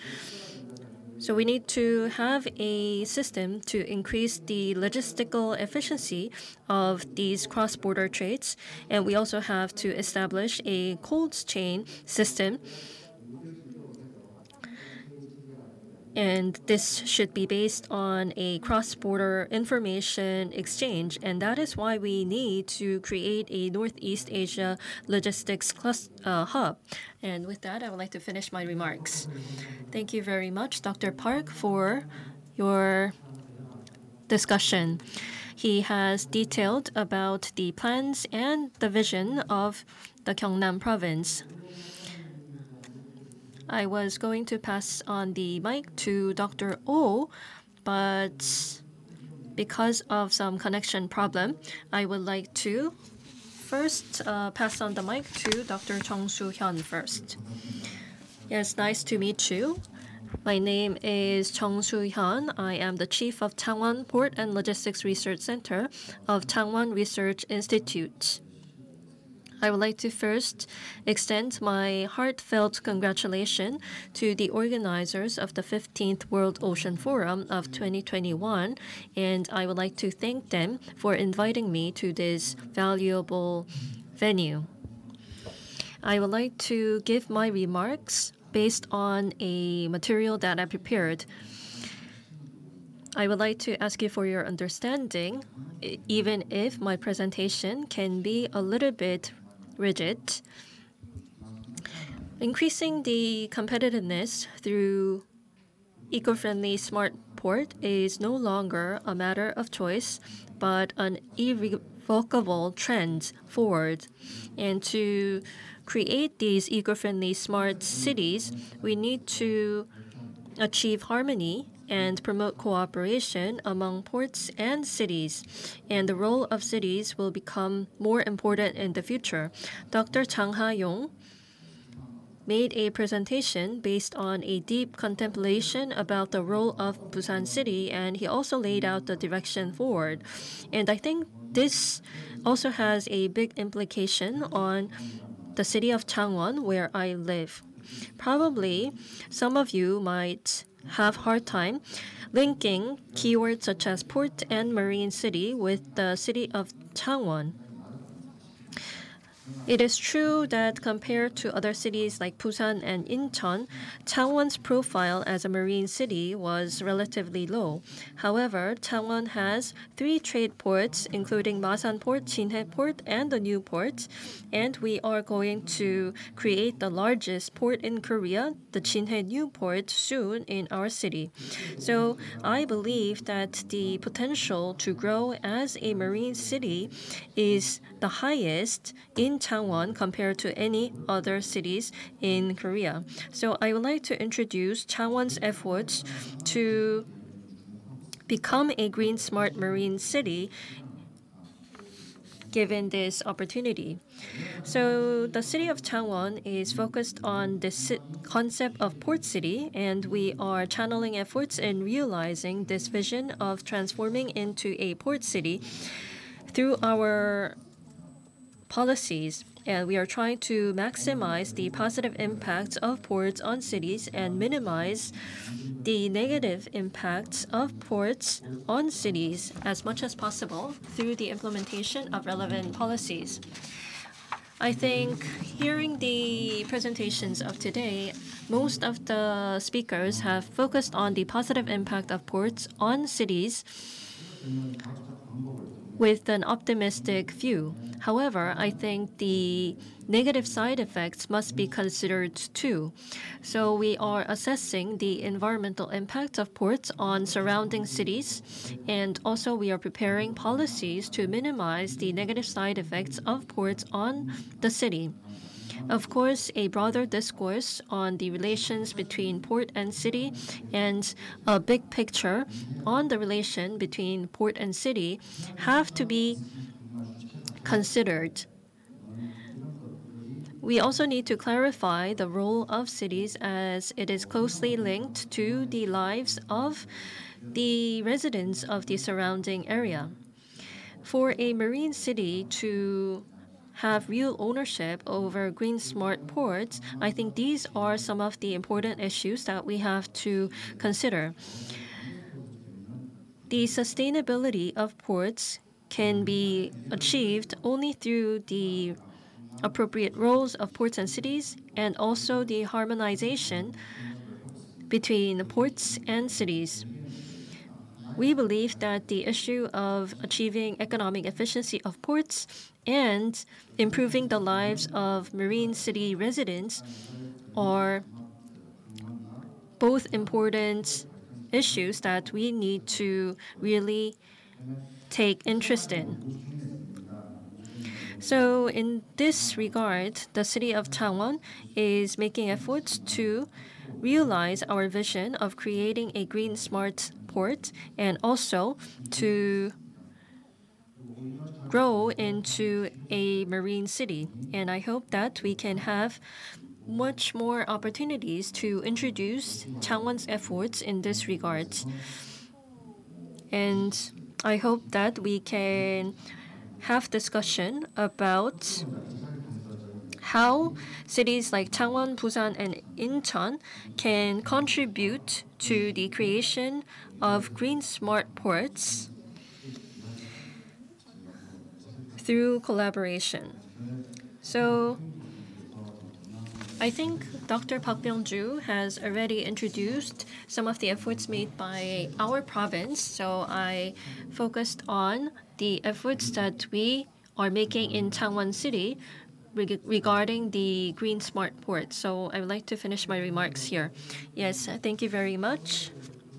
So we need to have a system to increase the logistical efficiency of these cross-border trades. And we also have to establish a cold chain system. And this should be based on a cross-border information exchange. And that is why we need to create a Northeast Asia logistics hub. And with that, I would like to finish my remarks. Thank you very much, Dr. Park, for your discussion. He has detailed about the plans and the vision of the Gyeongnam Province. I was going to pass on the mic to Dr. Oh, but because of some connection problem, I would like to first pass on the mic to Dr. Chung Soo-hyun first. Yes, nice to meet you. My name is Chung Soo-hyun. I am the chief of Changwon Port and Logistics Research Center of Changwon Research Institute. I would like to first extend my heartfelt congratulations to the organizers of the 15th World Ocean Forum of 2021, and I would like to thank them for inviting me to this valuable venue. I would like to give my remarks based on a material that I prepared. I would like to ask you for your understanding, even if my presentation can be a little bit rigid. Increasing the competitiveness through eco-friendly smart port is no longer a matter of choice, but an irrevocable trend forward. And to create these eco-friendly smart cities, we need to achieve harmony and promote cooperation among ports and cities. And the role of cities will become more important in the future. Dr. Chang Ha-yong made a presentation based on a deep contemplation about the role of Busan City, and he also laid out the direction forward. And I think this also has a big implication on the city of Changwon, where I live. Probably some of you might have hard time linking keywords such as port and marine city with the city of Changwon. It is true that compared to other cities like Busan and Incheon, Changwon's profile as a marine city was relatively low. However, Changwon has 3 trade ports, including Masan Port, Jinhae Port, and the new port. And we are going to create the largest port in Korea, the Jinhae New Port, soon in our city. So I believe that the potential to grow as a marine city is the highest in Changwon compared to any other cities in Korea. So I would like to introduce Changwon's efforts to become a green smart marine city given this opportunity. So the city of Changwon is focused on this concept of port city, and we are channeling efforts in realizing this vision of transforming into a port city through our policies, and we are trying to maximize the positive impacts of ports on cities and minimize the negative impacts of ports on cities as much as possible through the implementation of relevant policies. I think hearing the presentations of today, most of the speakers have focused on the positive impact of ports on cities with an optimistic view. However, I think the negative side effects must be considered too. So we are assessing the environmental impact of ports on surrounding cities, and also we are preparing policies to minimize the negative side effects of ports on the city. Of course, a broader discourse on the relations between port and city and a big picture on the relation between port and city have to be considered. We also need to clarify the role of cities as it is closely linked to the lives of the residents of the surrounding area. For a marine city to have real ownership over green smart ports, I think these are some of the important issues that we have to consider. The sustainability of ports can be achieved only through the appropriate roles of ports and cities, and also the harmonization between ports and cities. We believe that the issue of achieving economic efficiency of ports and improving the lives of marine city residents are both important issues that we need to really take interest in. So in this regard, the city of Changwon is making efforts to realize our vision of creating a green smart port and also to grow into a marine city. And I hope that we can have much more opportunities to introduce Changwon's efforts in this regard. And I hope that we can have discussion about how cities like Changwon, Busan, and Incheon can contribute to the creation of green smart ports through collaboration. So I think Dr. Park Byung-ju has already introduced some of the efforts made by our province, so I focused on the efforts that we are making in Changwon City regarding the Green Smart Port. So I would like to finish my remarks here. Yes, thank you very much,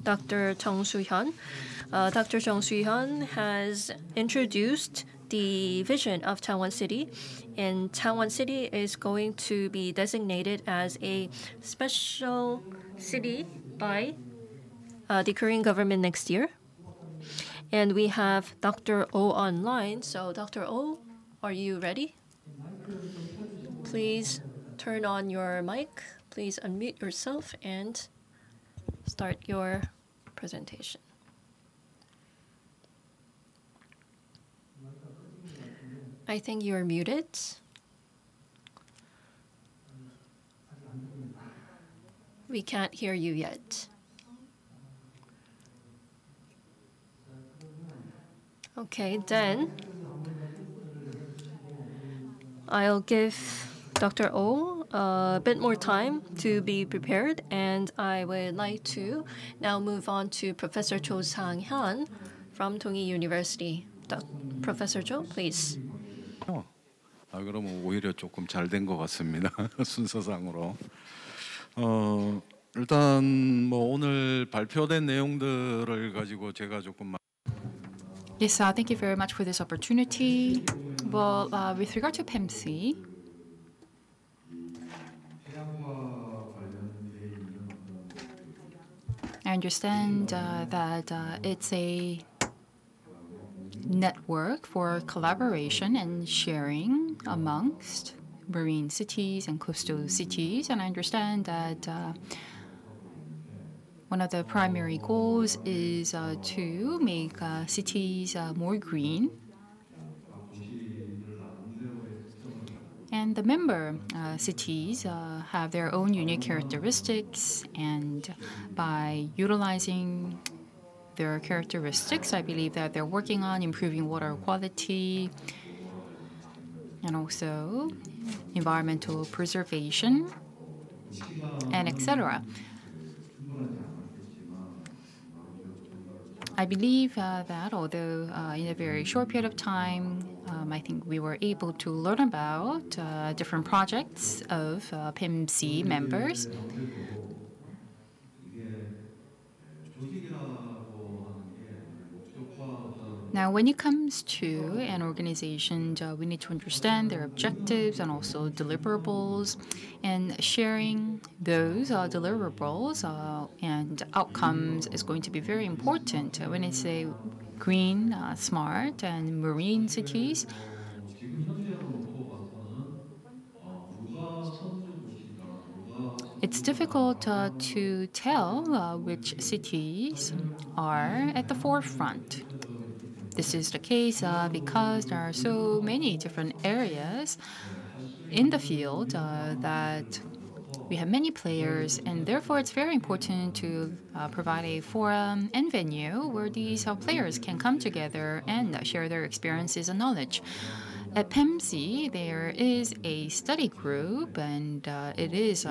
Dr. Chung Soo-hyun. Dr. Chung Soo-hyun has introduced the vision of Changwon City, and Changwon City is going to be designated as a special city by the Korean government next year. And we have Dr. Oh online. So Dr. Oh, are you ready? Please turn on your mic. Please unmute yourself and start your presentation. I think you're muted. We can't hear you yet. Okay, then I'll give Dr. Oh a bit more time to be prepared, and I would like to now move on to Professor Cho Sang-hyun from Dongi University. Professor Cho, please. 그러면 오히려 조금 잘 된 것 같습니다. 순서상으로. 일단 뭐 오늘 발표된 내용들을 가지고 제가 조금 Yes, thank you very much for this opportunity. Well, with regard to PEMC, I understand that it's a network for collaboration and sharing amongst marine cities and coastal cities. And I understand that one of the primary goals is to make cities more green. And the member cities have their own unique characteristics, and by utilizing their characteristics, I believe that they're working on improving water quality and also environmental preservation and etc. I believe that although in a very short period of time, I think we were able to learn about different projects of PEMC members. Now, when it comes to an organization, we need to understand their objectives and also deliverables, and sharing those deliverables and outcomes is going to be very important when it's a green, smart, and marine cities. It's difficult to tell which cities are at the forefront. This is the case because there are so many different areas in the field that we have many players, and therefore it's very important to provide a forum and venue where these players can come together and share their experiences and knowledge. At PEMC, there is a study group, and it is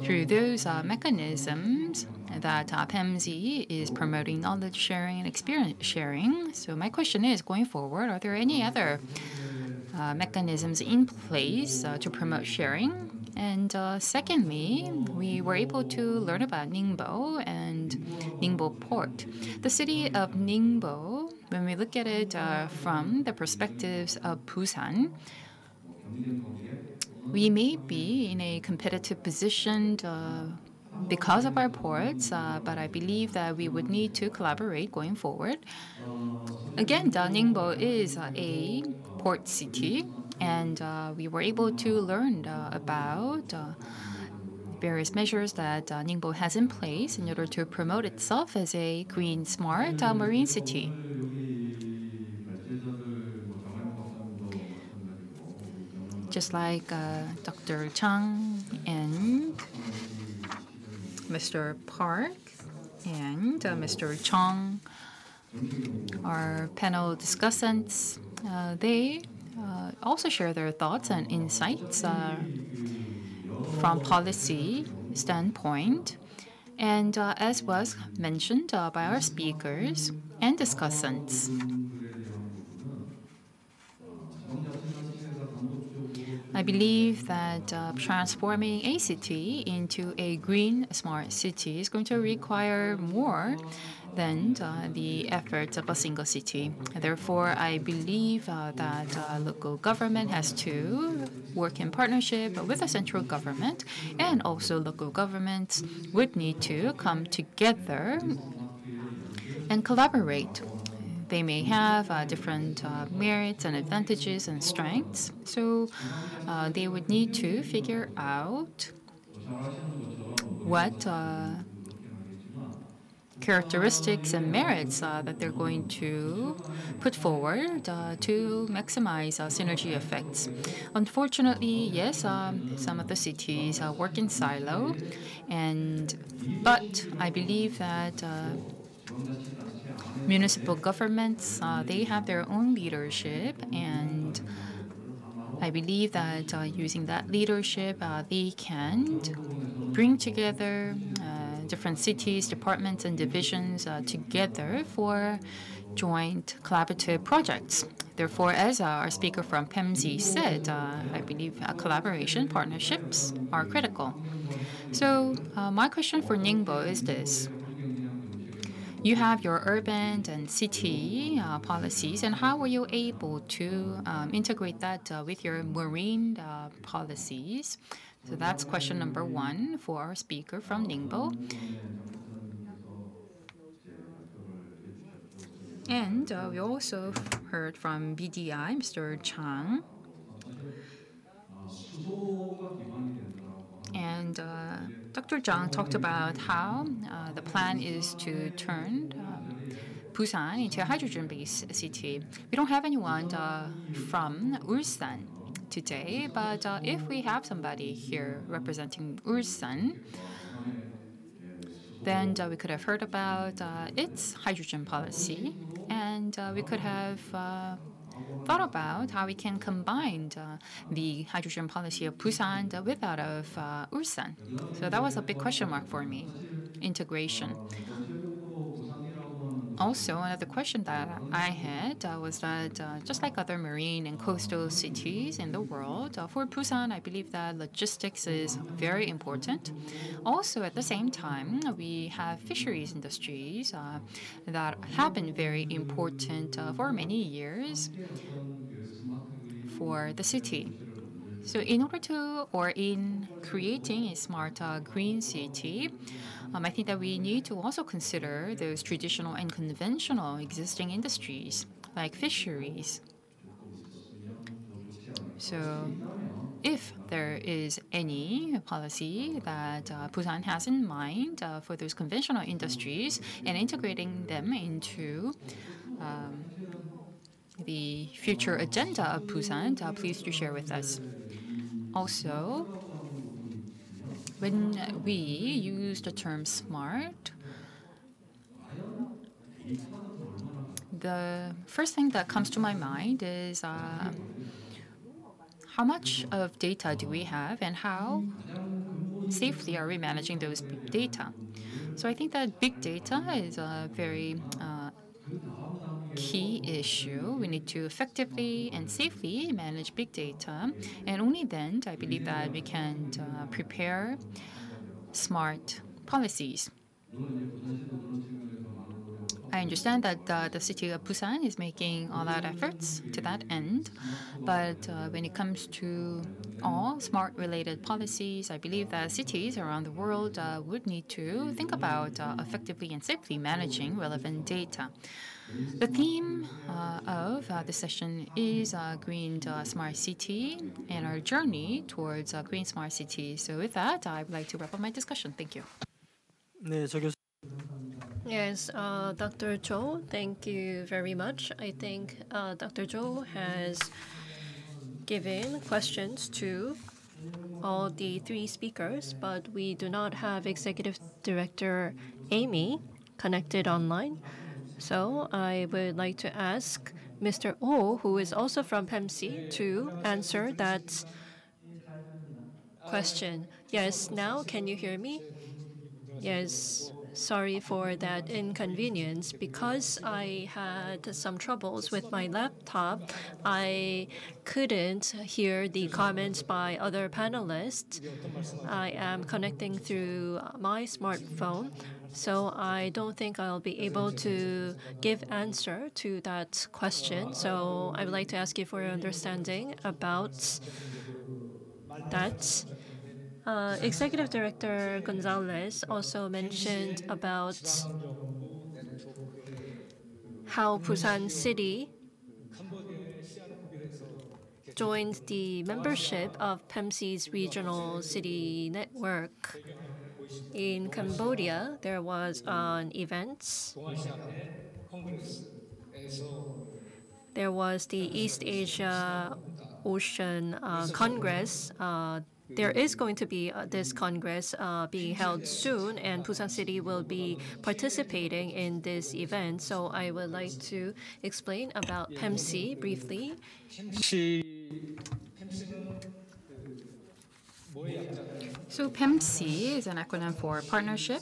through those mechanisms that PEMC is promoting knowledge sharing and experience sharing. So my question is, going forward, are there any other mechanisms in place to promote sharing? And secondly, we were able to learn about Ningbo and Ningbo Port. The city of Ningbo, when we look at it from the perspectives of Busan, we may be in a competitive position because of our ports, but I believe that we would need to collaborate going forward. Again, Ningbo is a port city, and we were able to learn about various measures that Ningbo has in place in order to promote itself as a green, smart marine city. Just like Dr. Chang and Mr. Park and Mr. Chong, our panel discussants, they also share their thoughts and insights from policy standpoint. And as was mentioned by our speakers and discussants, I believe that transforming a city into a green smart city is going to require more than the efforts of a single city. Therefore, I believe that local government has to work in partnership with the central government, and also local governments would need to come together and collaborate. They may have different merits and advantages and strengths, so they would need to figure out what characteristics and merits that they're going to put forward to maximize synergy effects. Unfortunately, yes, some of the cities work in silo, but I believe that municipal governments, they have their own leadership, and I believe that using that leadership, they can bring together different cities, departments, and divisions together for joint collaborative projects. Therefore, as our speaker from PEMC said, I believe collaboration, partnerships are critical. So my question for Ningbo is this. You have your urban and city policies, and how were you able to integrate that with your marine policies? So that's question number one for our speaker from Ningbo. And we also heard from BDI, Mr. Chang. And Dr. Zhang talked about how the plan is to turn Busan into a hydrogen-based city. We don't have anyone from Ulsan today, but if we have somebody here representing Ulsan, then we could have heard about its hydrogen policy, and we could have thought about how we can combine the hydrogen policy of Busan with that of Ulsan. So that was a big question mark for me, integration. Also, another question that I had was that just like other marine and coastal cities in the world, for Busan, I believe that logistics is very important. Also, at the same time, we have fisheries industries that have been very important for many years for the city. So in creating a smart green city, I think that we need to also consider those traditional and conventional existing industries like fisheries. So if there is any policy that Busan has in mind for those conventional industries and integrating them into the future agenda of Busan, please do share with us. Also, when we use the term smart, the first thing that comes to my mind is how much of data do we have and how safely are we managing those data? So I think that big data is a very key issue. We need to effectively and safely manage big data, and only then I believe that we can prepare smart policies. I understand that the city of Busan is making all out efforts to that end, but when it comes to all smart-related policies, I believe that cities around the world would need to think about effectively and safely managing relevant data. The theme of the session is Green Smart City and our journey towards Green Smart City. So with that, I would like to wrap up my discussion. Thank you. Yes, Dr. Cho, thank you very much. I think Dr. Cho has given questions to all the three speakers, but we do not have Executive Director Amy connected online. So I would like to ask Mr. Oh, who is also from PEMC, to answer that question. Yes, now can you hear me? Yes, sorry for that inconvenience. Because I had some troubles with my laptop, I couldn't hear the comments by other panelists. I am connecting through my smartphone, so I don't think I'll be able to give answer to that question. So I would like to ask you for your understanding about that. Executive Director Gonzalez also mentioned about how Busan City joined the membership of PEMC's regional city network. In Cambodia, there was an event. There was the East Asia Ocean Congress. There is going to be this Congress being held soon, and Busan City will be participating in this event. So I would like to explain about PEMC briefly. So PEMC is an acronym for Partnership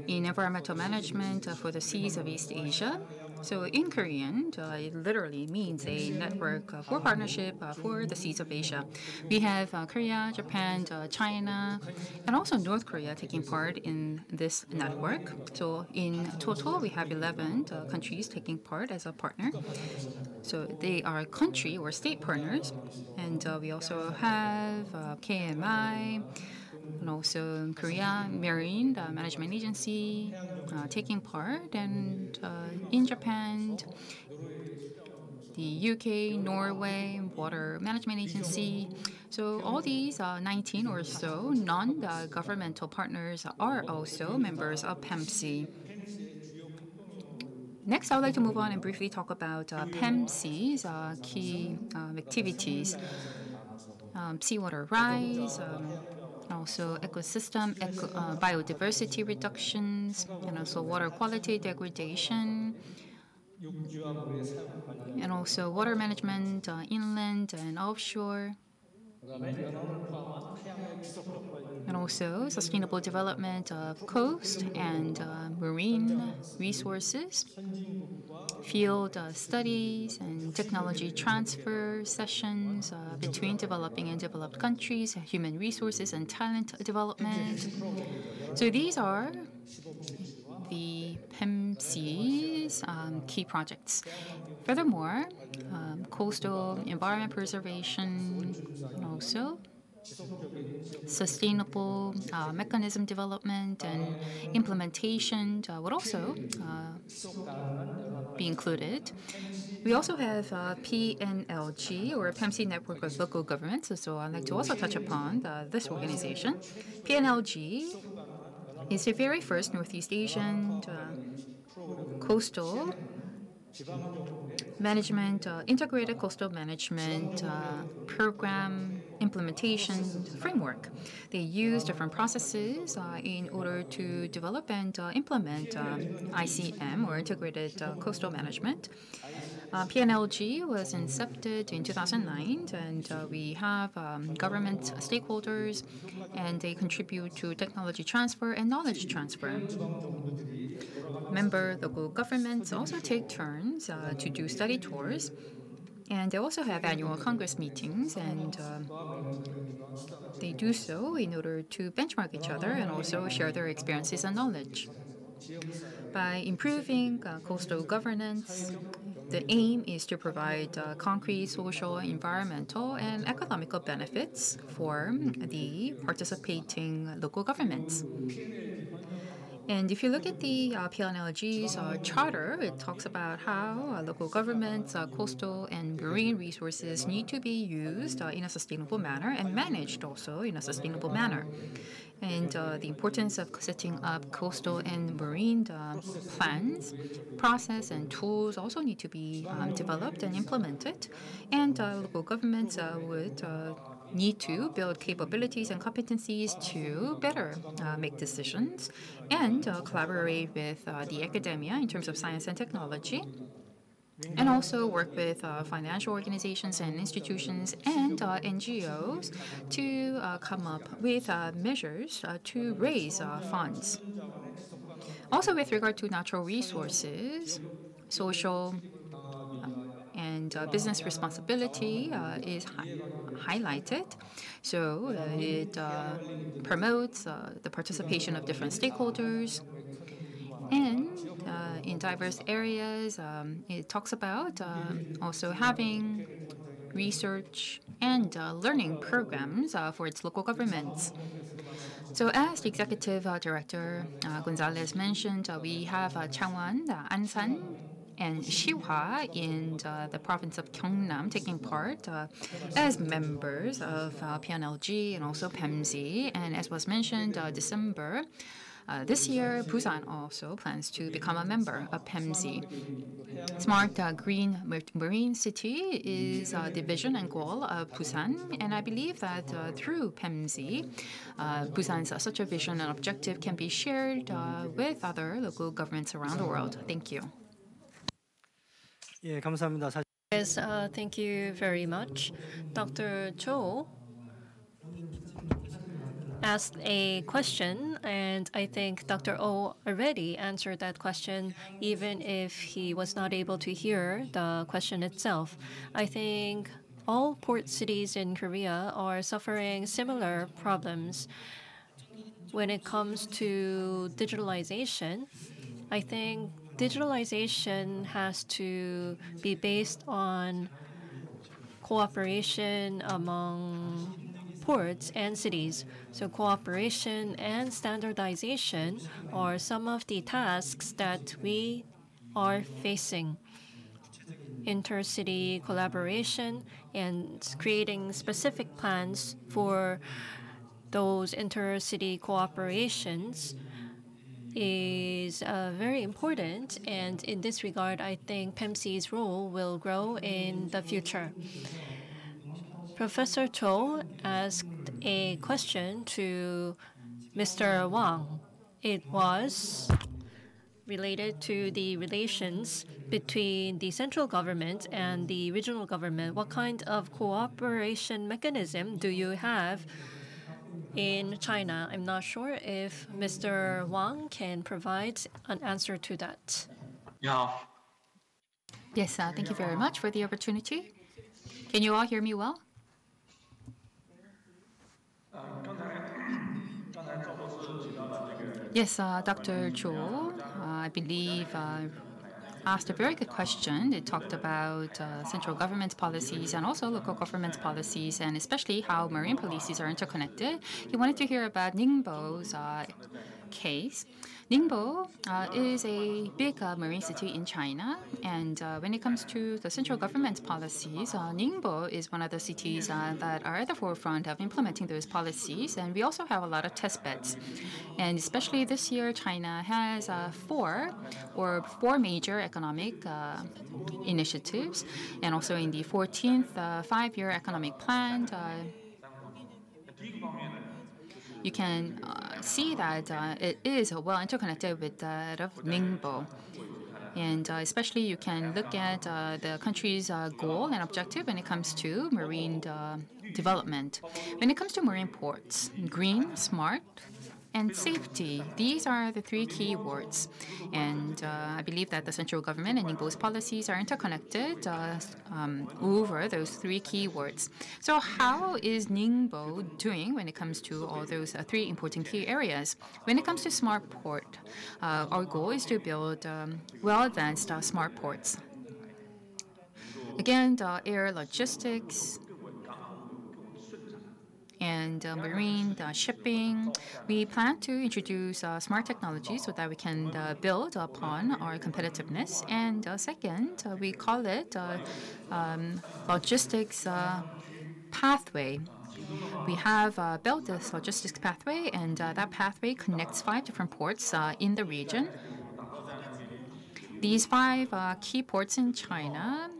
in Environmental Management for the Seas of East Asia. So in Korean, it literally means a network for partnership for the Seas of Asia. We have Korea, Japan, China, and also North Korea taking part in this network. So in total, we have 11 countries taking part as a partner. So they are country or state partners. And we also have KMI, and also Korea Marine Management Agency taking part, and in Japan, the UK, Norway Water Management Agency. So all these 19 or so non-governmental partners are also members of PEMC. Next, I would like to move on and briefly talk about PEMC's key activities. Seawater rise, also ecosystem, biodiversity reductions, and also water quality degradation, and also water management inland and offshore, and also sustainable development of coast and marine resources, field studies and technology transfer sessions between developing and developed countries, human resources and talent development. So these are the PEMC's key projects. Furthermore, coastal environment preservation, and also sustainable mechanism development and implementation would also be included. We also have PNLG, or PEMC Network of Local Governments. So I'd like to also touch upon this organization. PNLG is the very first Northeast Asian coastal management, integrated coastal management program implementation framework. They use different processes in order to develop and implement ICM, or integrated coastal management. PNLG was incepted in 2009, and we have government stakeholders, and they contribute to technology transfer and knowledge transfer. Member local governments also take turns to do study tours, and they also have annual Congress meetings, and they do so in order to benchmark each other and also share their experiences and knowledge. By improving coastal governance, the aim is to provide concrete social, environmental, and economical benefits for the participating local governments. And if you look at the PNLG's charter, it talks about how local governments, coastal and marine resources need to be used in a sustainable manner and managed also in a sustainable manner. And the importance of setting up coastal and marine plans, process, and tools also need to be developed and implemented. And local governments would need to build capabilities and competencies to better make decisions and collaborate with the academia in terms of science and technology. and also work with financial organizations and institutions and NGOs to come up with measures to raise funds. Also, with regard to natural resources, social and business responsibility is highlighted. So it promotes the participation of different stakeholders. And in diverse areas, it talks about also having research and learning programs for its local governments. So as the executive director Gonzalez mentioned, we have Changwon, Ansan, and Siwa in the province of Gyeongnam taking part as members of PNLG and also PEMC. And as was mentioned, December this year, Busan also plans to become a member of PEMC. Smart Green Marine City is the vision and goal of Busan, and I believe that through PEMC, Busan's such a vision and objective can be shared with other local governments around the world. Thank you. 예, 감사합니다. Yes, thank you very much. Dr. Cho asked a question, and I think Dr. Oh already answered that question, even if he was not able to hear the question itself. I think all port cities in Korea are suffering similar problems. When it comes to digitalization, I think digitalization has to be based on cooperation among ports and cities. So cooperation and standardization are some of the tasks that we are facing. Intercity collaboration and creating specific plans for those intercity cooperations is very important, and in this regard, I think PEMC's role will grow in the future. Professor Cho asked a question to Mr. Wang. It was related to the relations between the central government and the regional government. What kind of cooperation mechanism do you have in China? I'm not sure if Mr. Wang can provide an answer to that. Yes, thank you very much for the opportunity. Can you all hear me well? Yes, Dr. Cho, I believe, asked a very good question. It talked about central government policies and also local government policies, and especially how marine policies are interconnected. He wanted to hear about Ningbo's case. Ningbo is a big marine city in China, and when it comes to the central government policies, Ningbo is one of the cities that are at the forefront of implementing those policies, and we also have a lot of test beds. And especially this year, China has four major economic initiatives, and also in the 14th five-year economic plan, you can see that it is well interconnected with that of Ningbo. And especially you can look at the country's goal and objective when it comes to marine development. When it comes to marine ports, green, smart, and safety. These are the three key words. And I believe that the central government and Ningbo's policies are interconnected over those three key words. So how is Ningbo doing when it comes to all those three important key areas? When it comes to smart port, our goal is to build well-advanced smart ports. Again, the air logistics, and marine shipping. We plan to introduce smart technology so that we can build upon our competitiveness. And second, we call it logistics pathway. We have built this logistics pathway, and that pathway connects 5 different ports in the region. These 5 key ports in China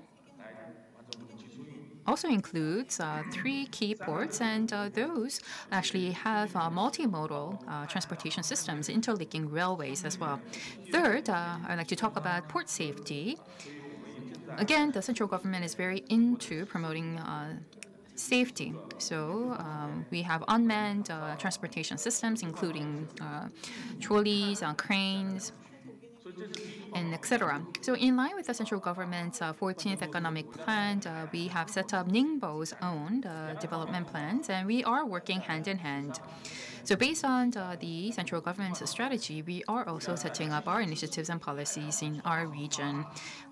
also includes 3 key ports, and those actually have multimodal transportation systems, interlinking railways as well. Third, I'd like to talk about port safety. again, the central government is very into promoting safety. So we have unmanned transportation systems, including trolleys, cranes, and etc. So in line with the central government's 14th economic plan, we have set up Ningbo's own development plans, and we are working hand in hand. So based on the central government's strategy, we are also setting up our initiatives and policies in our region.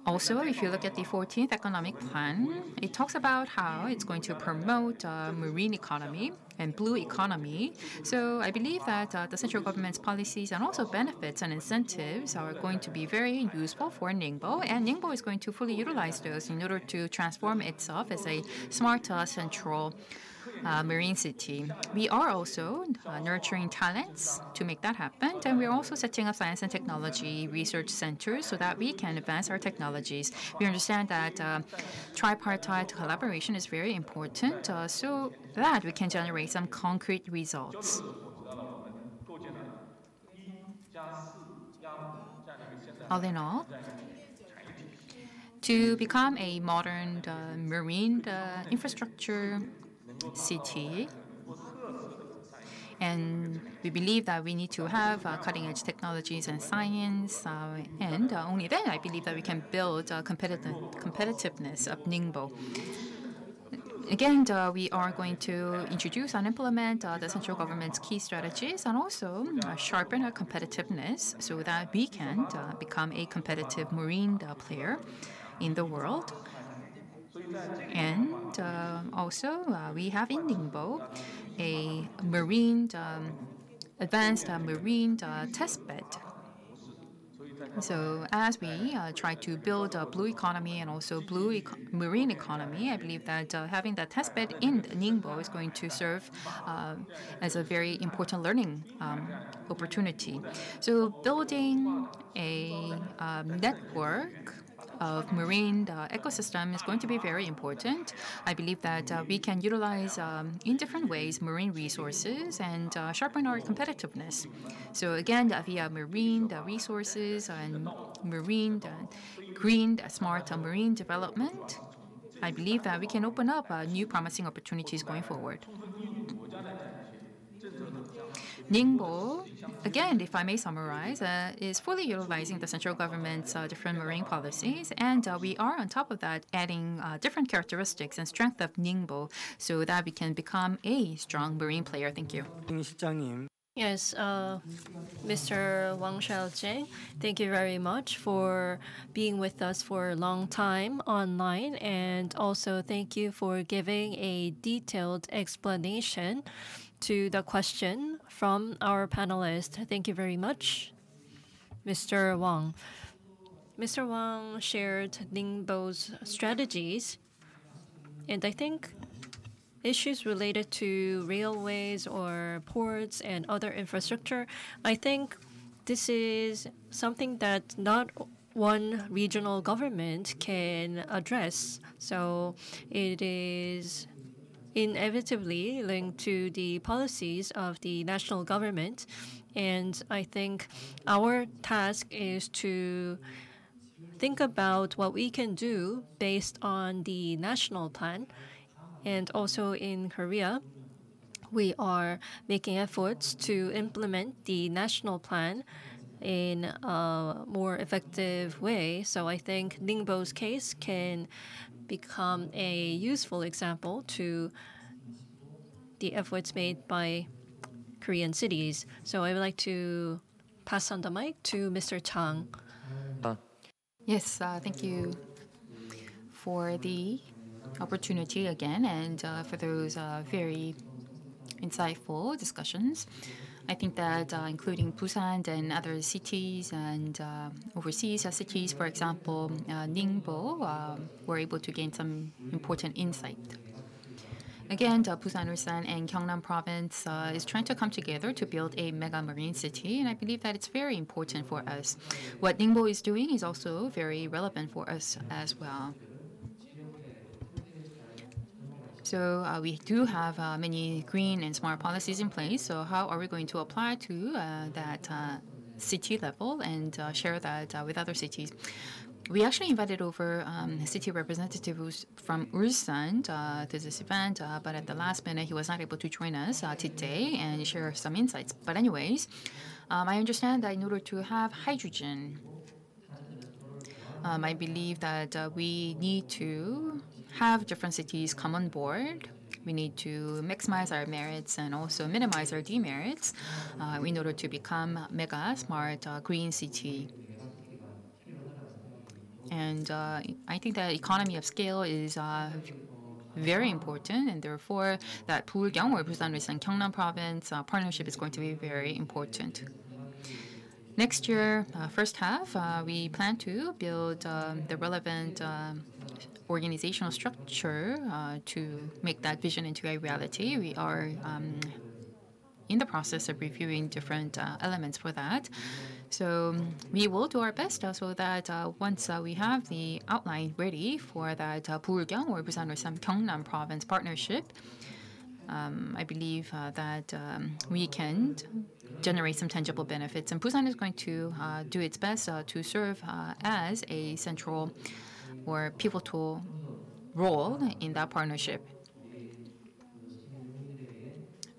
Also, if you look at the 14th economic plan, it talks about how it's going to promote marine economy and blue economy. So I believe that the central government's policies and also benefits and incentives are going to be very useful for Ningbo, and Ningbo is going to fully utilize those in order to transform itself as a smart central marine city. We are also nurturing talents to make that happen, and we're also setting up science and technology research centers so that we can advance our technologies. We understand that tripartite collaboration is very important so that we can generate some concrete results. All in all, to become a modern marine infrastructure city, and we believe that we need to have cutting-edge technologies and science, and only then I believe that we can build competitiveness of Ningbo. Again, we are going to introduce and implement the central government's key strategies and also sharpen our competitiveness so that we can become a competitive marine player in the world. And also, we have in Ningbo a advanced marine test bed. So as we try to build a blue economy and also blue marine economy, I believe that having that test bed in Ningbo is going to serve as a very important learning opportunity. So building a network of marine ecosystem is going to be very important. I believe that we can utilize in different ways marine resources and sharpen our competitiveness. So again, via marine resources and marine green smart marine development, I believe that we can open up new promising opportunities going forward. Ningbo, again, if I may summarize, is fully utilizing the central government's different marine policies, and we are on top of that adding different characteristics and strength of Ningbo so that we can become a strong marine player. Thank you. Yes, Mr. Wang Xiaojing, thank you very much for being with us for a long time online, and also thank you for giving a detailed explanation to the question from our panelist. Thank you very much, Mr. Wang. Mr. Wang shared Ningbo's strategies, and I think issues related to railways or ports and other infrastructure, I think this is something that not one regional government can address. So it is inevitably linked to the policies of the national government. And I think our task is to think about what we can do based on the national plan. And also in Korea, we are making efforts to implement the national plan in a more effective way. So I think Ningbo's case can become a useful example to the efforts made by Korean cities. So I would like to pass on the mic to Mr. Chang. Yes, thank you for the opportunity again and for those very insightful discussions. I think that including Busan and other cities and overseas cities, for example, Ningbo, were able to gain some important insight. Again, Busan, Ulsan, and Gyeongnam Province is trying to come together to build a mega marine city, and I believe that it's very important for us. What Ningbo is doing is also very relevant for us as well. So we do have many green and smart policies in place. So how are we going to apply to that city level and share that with other cities? we actually invited over city representatives from Ulsan to this event, but at the last minute he was not able to join us today and share some insights. But anyways, I understand that in order to have hydrogen, I believe that we need to have different cities come on board. We need to maximize our merits and also minimize our demerits in order to become mega smart green city. And I think that economy of scale is very important, and therefore that Bulgyeong or Busan Ulsan Gyeongnam province partnership is going to be very important. Next year, first half, we plan to build the relevant organizational structure to make that vision into a reality. We are in the process of reviewing different elements for that. So we will do our best so that once we have the outline ready for that Bulgyeong or Busan Ulsan Gyeongnam province partnership, I believe that we can generate some tangible benefits. And Busan is going to do its best to serve as a central or pivotal role in that partnership.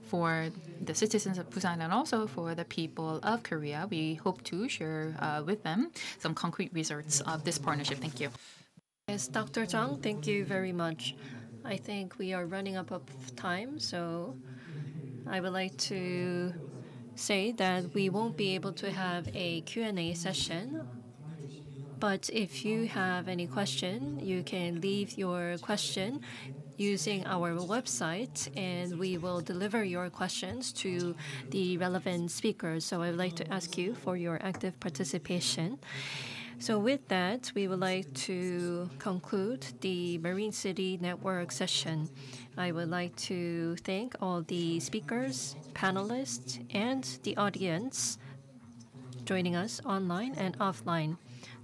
For the citizens of Busan and also for the people of Korea, we hope to share with them some concrete results of this partnership. Thank you. Yes, Dr. Jung, thank you very much. I think we are running up of time, so I would like to say that we won't be able to have a Q&A session. But if you have any question, you can leave your question using our website, and we will deliver your questions to the relevant speakers. So I would like to ask you for your active participation. So with that, we would like to conclude the Marine City Network session. I would like to thank all the speakers, panelists, and the audience joining us online and offline.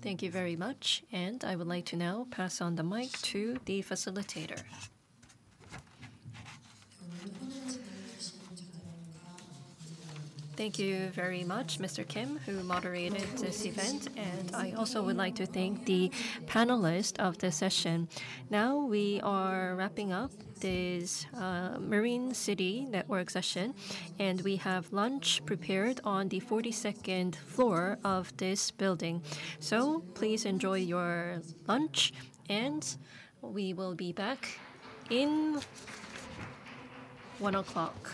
Thank you very much, and I would like to now pass on the mic to the facilitator. Thank you very much, Mr. Kim, who moderated this event, and I also would like to thank the panelists of the session. Now we are wrapping up this Marine City Network session, and we have lunch prepared on the 42nd floor of this building. So please enjoy your lunch, and we will be back in 1 o'clock.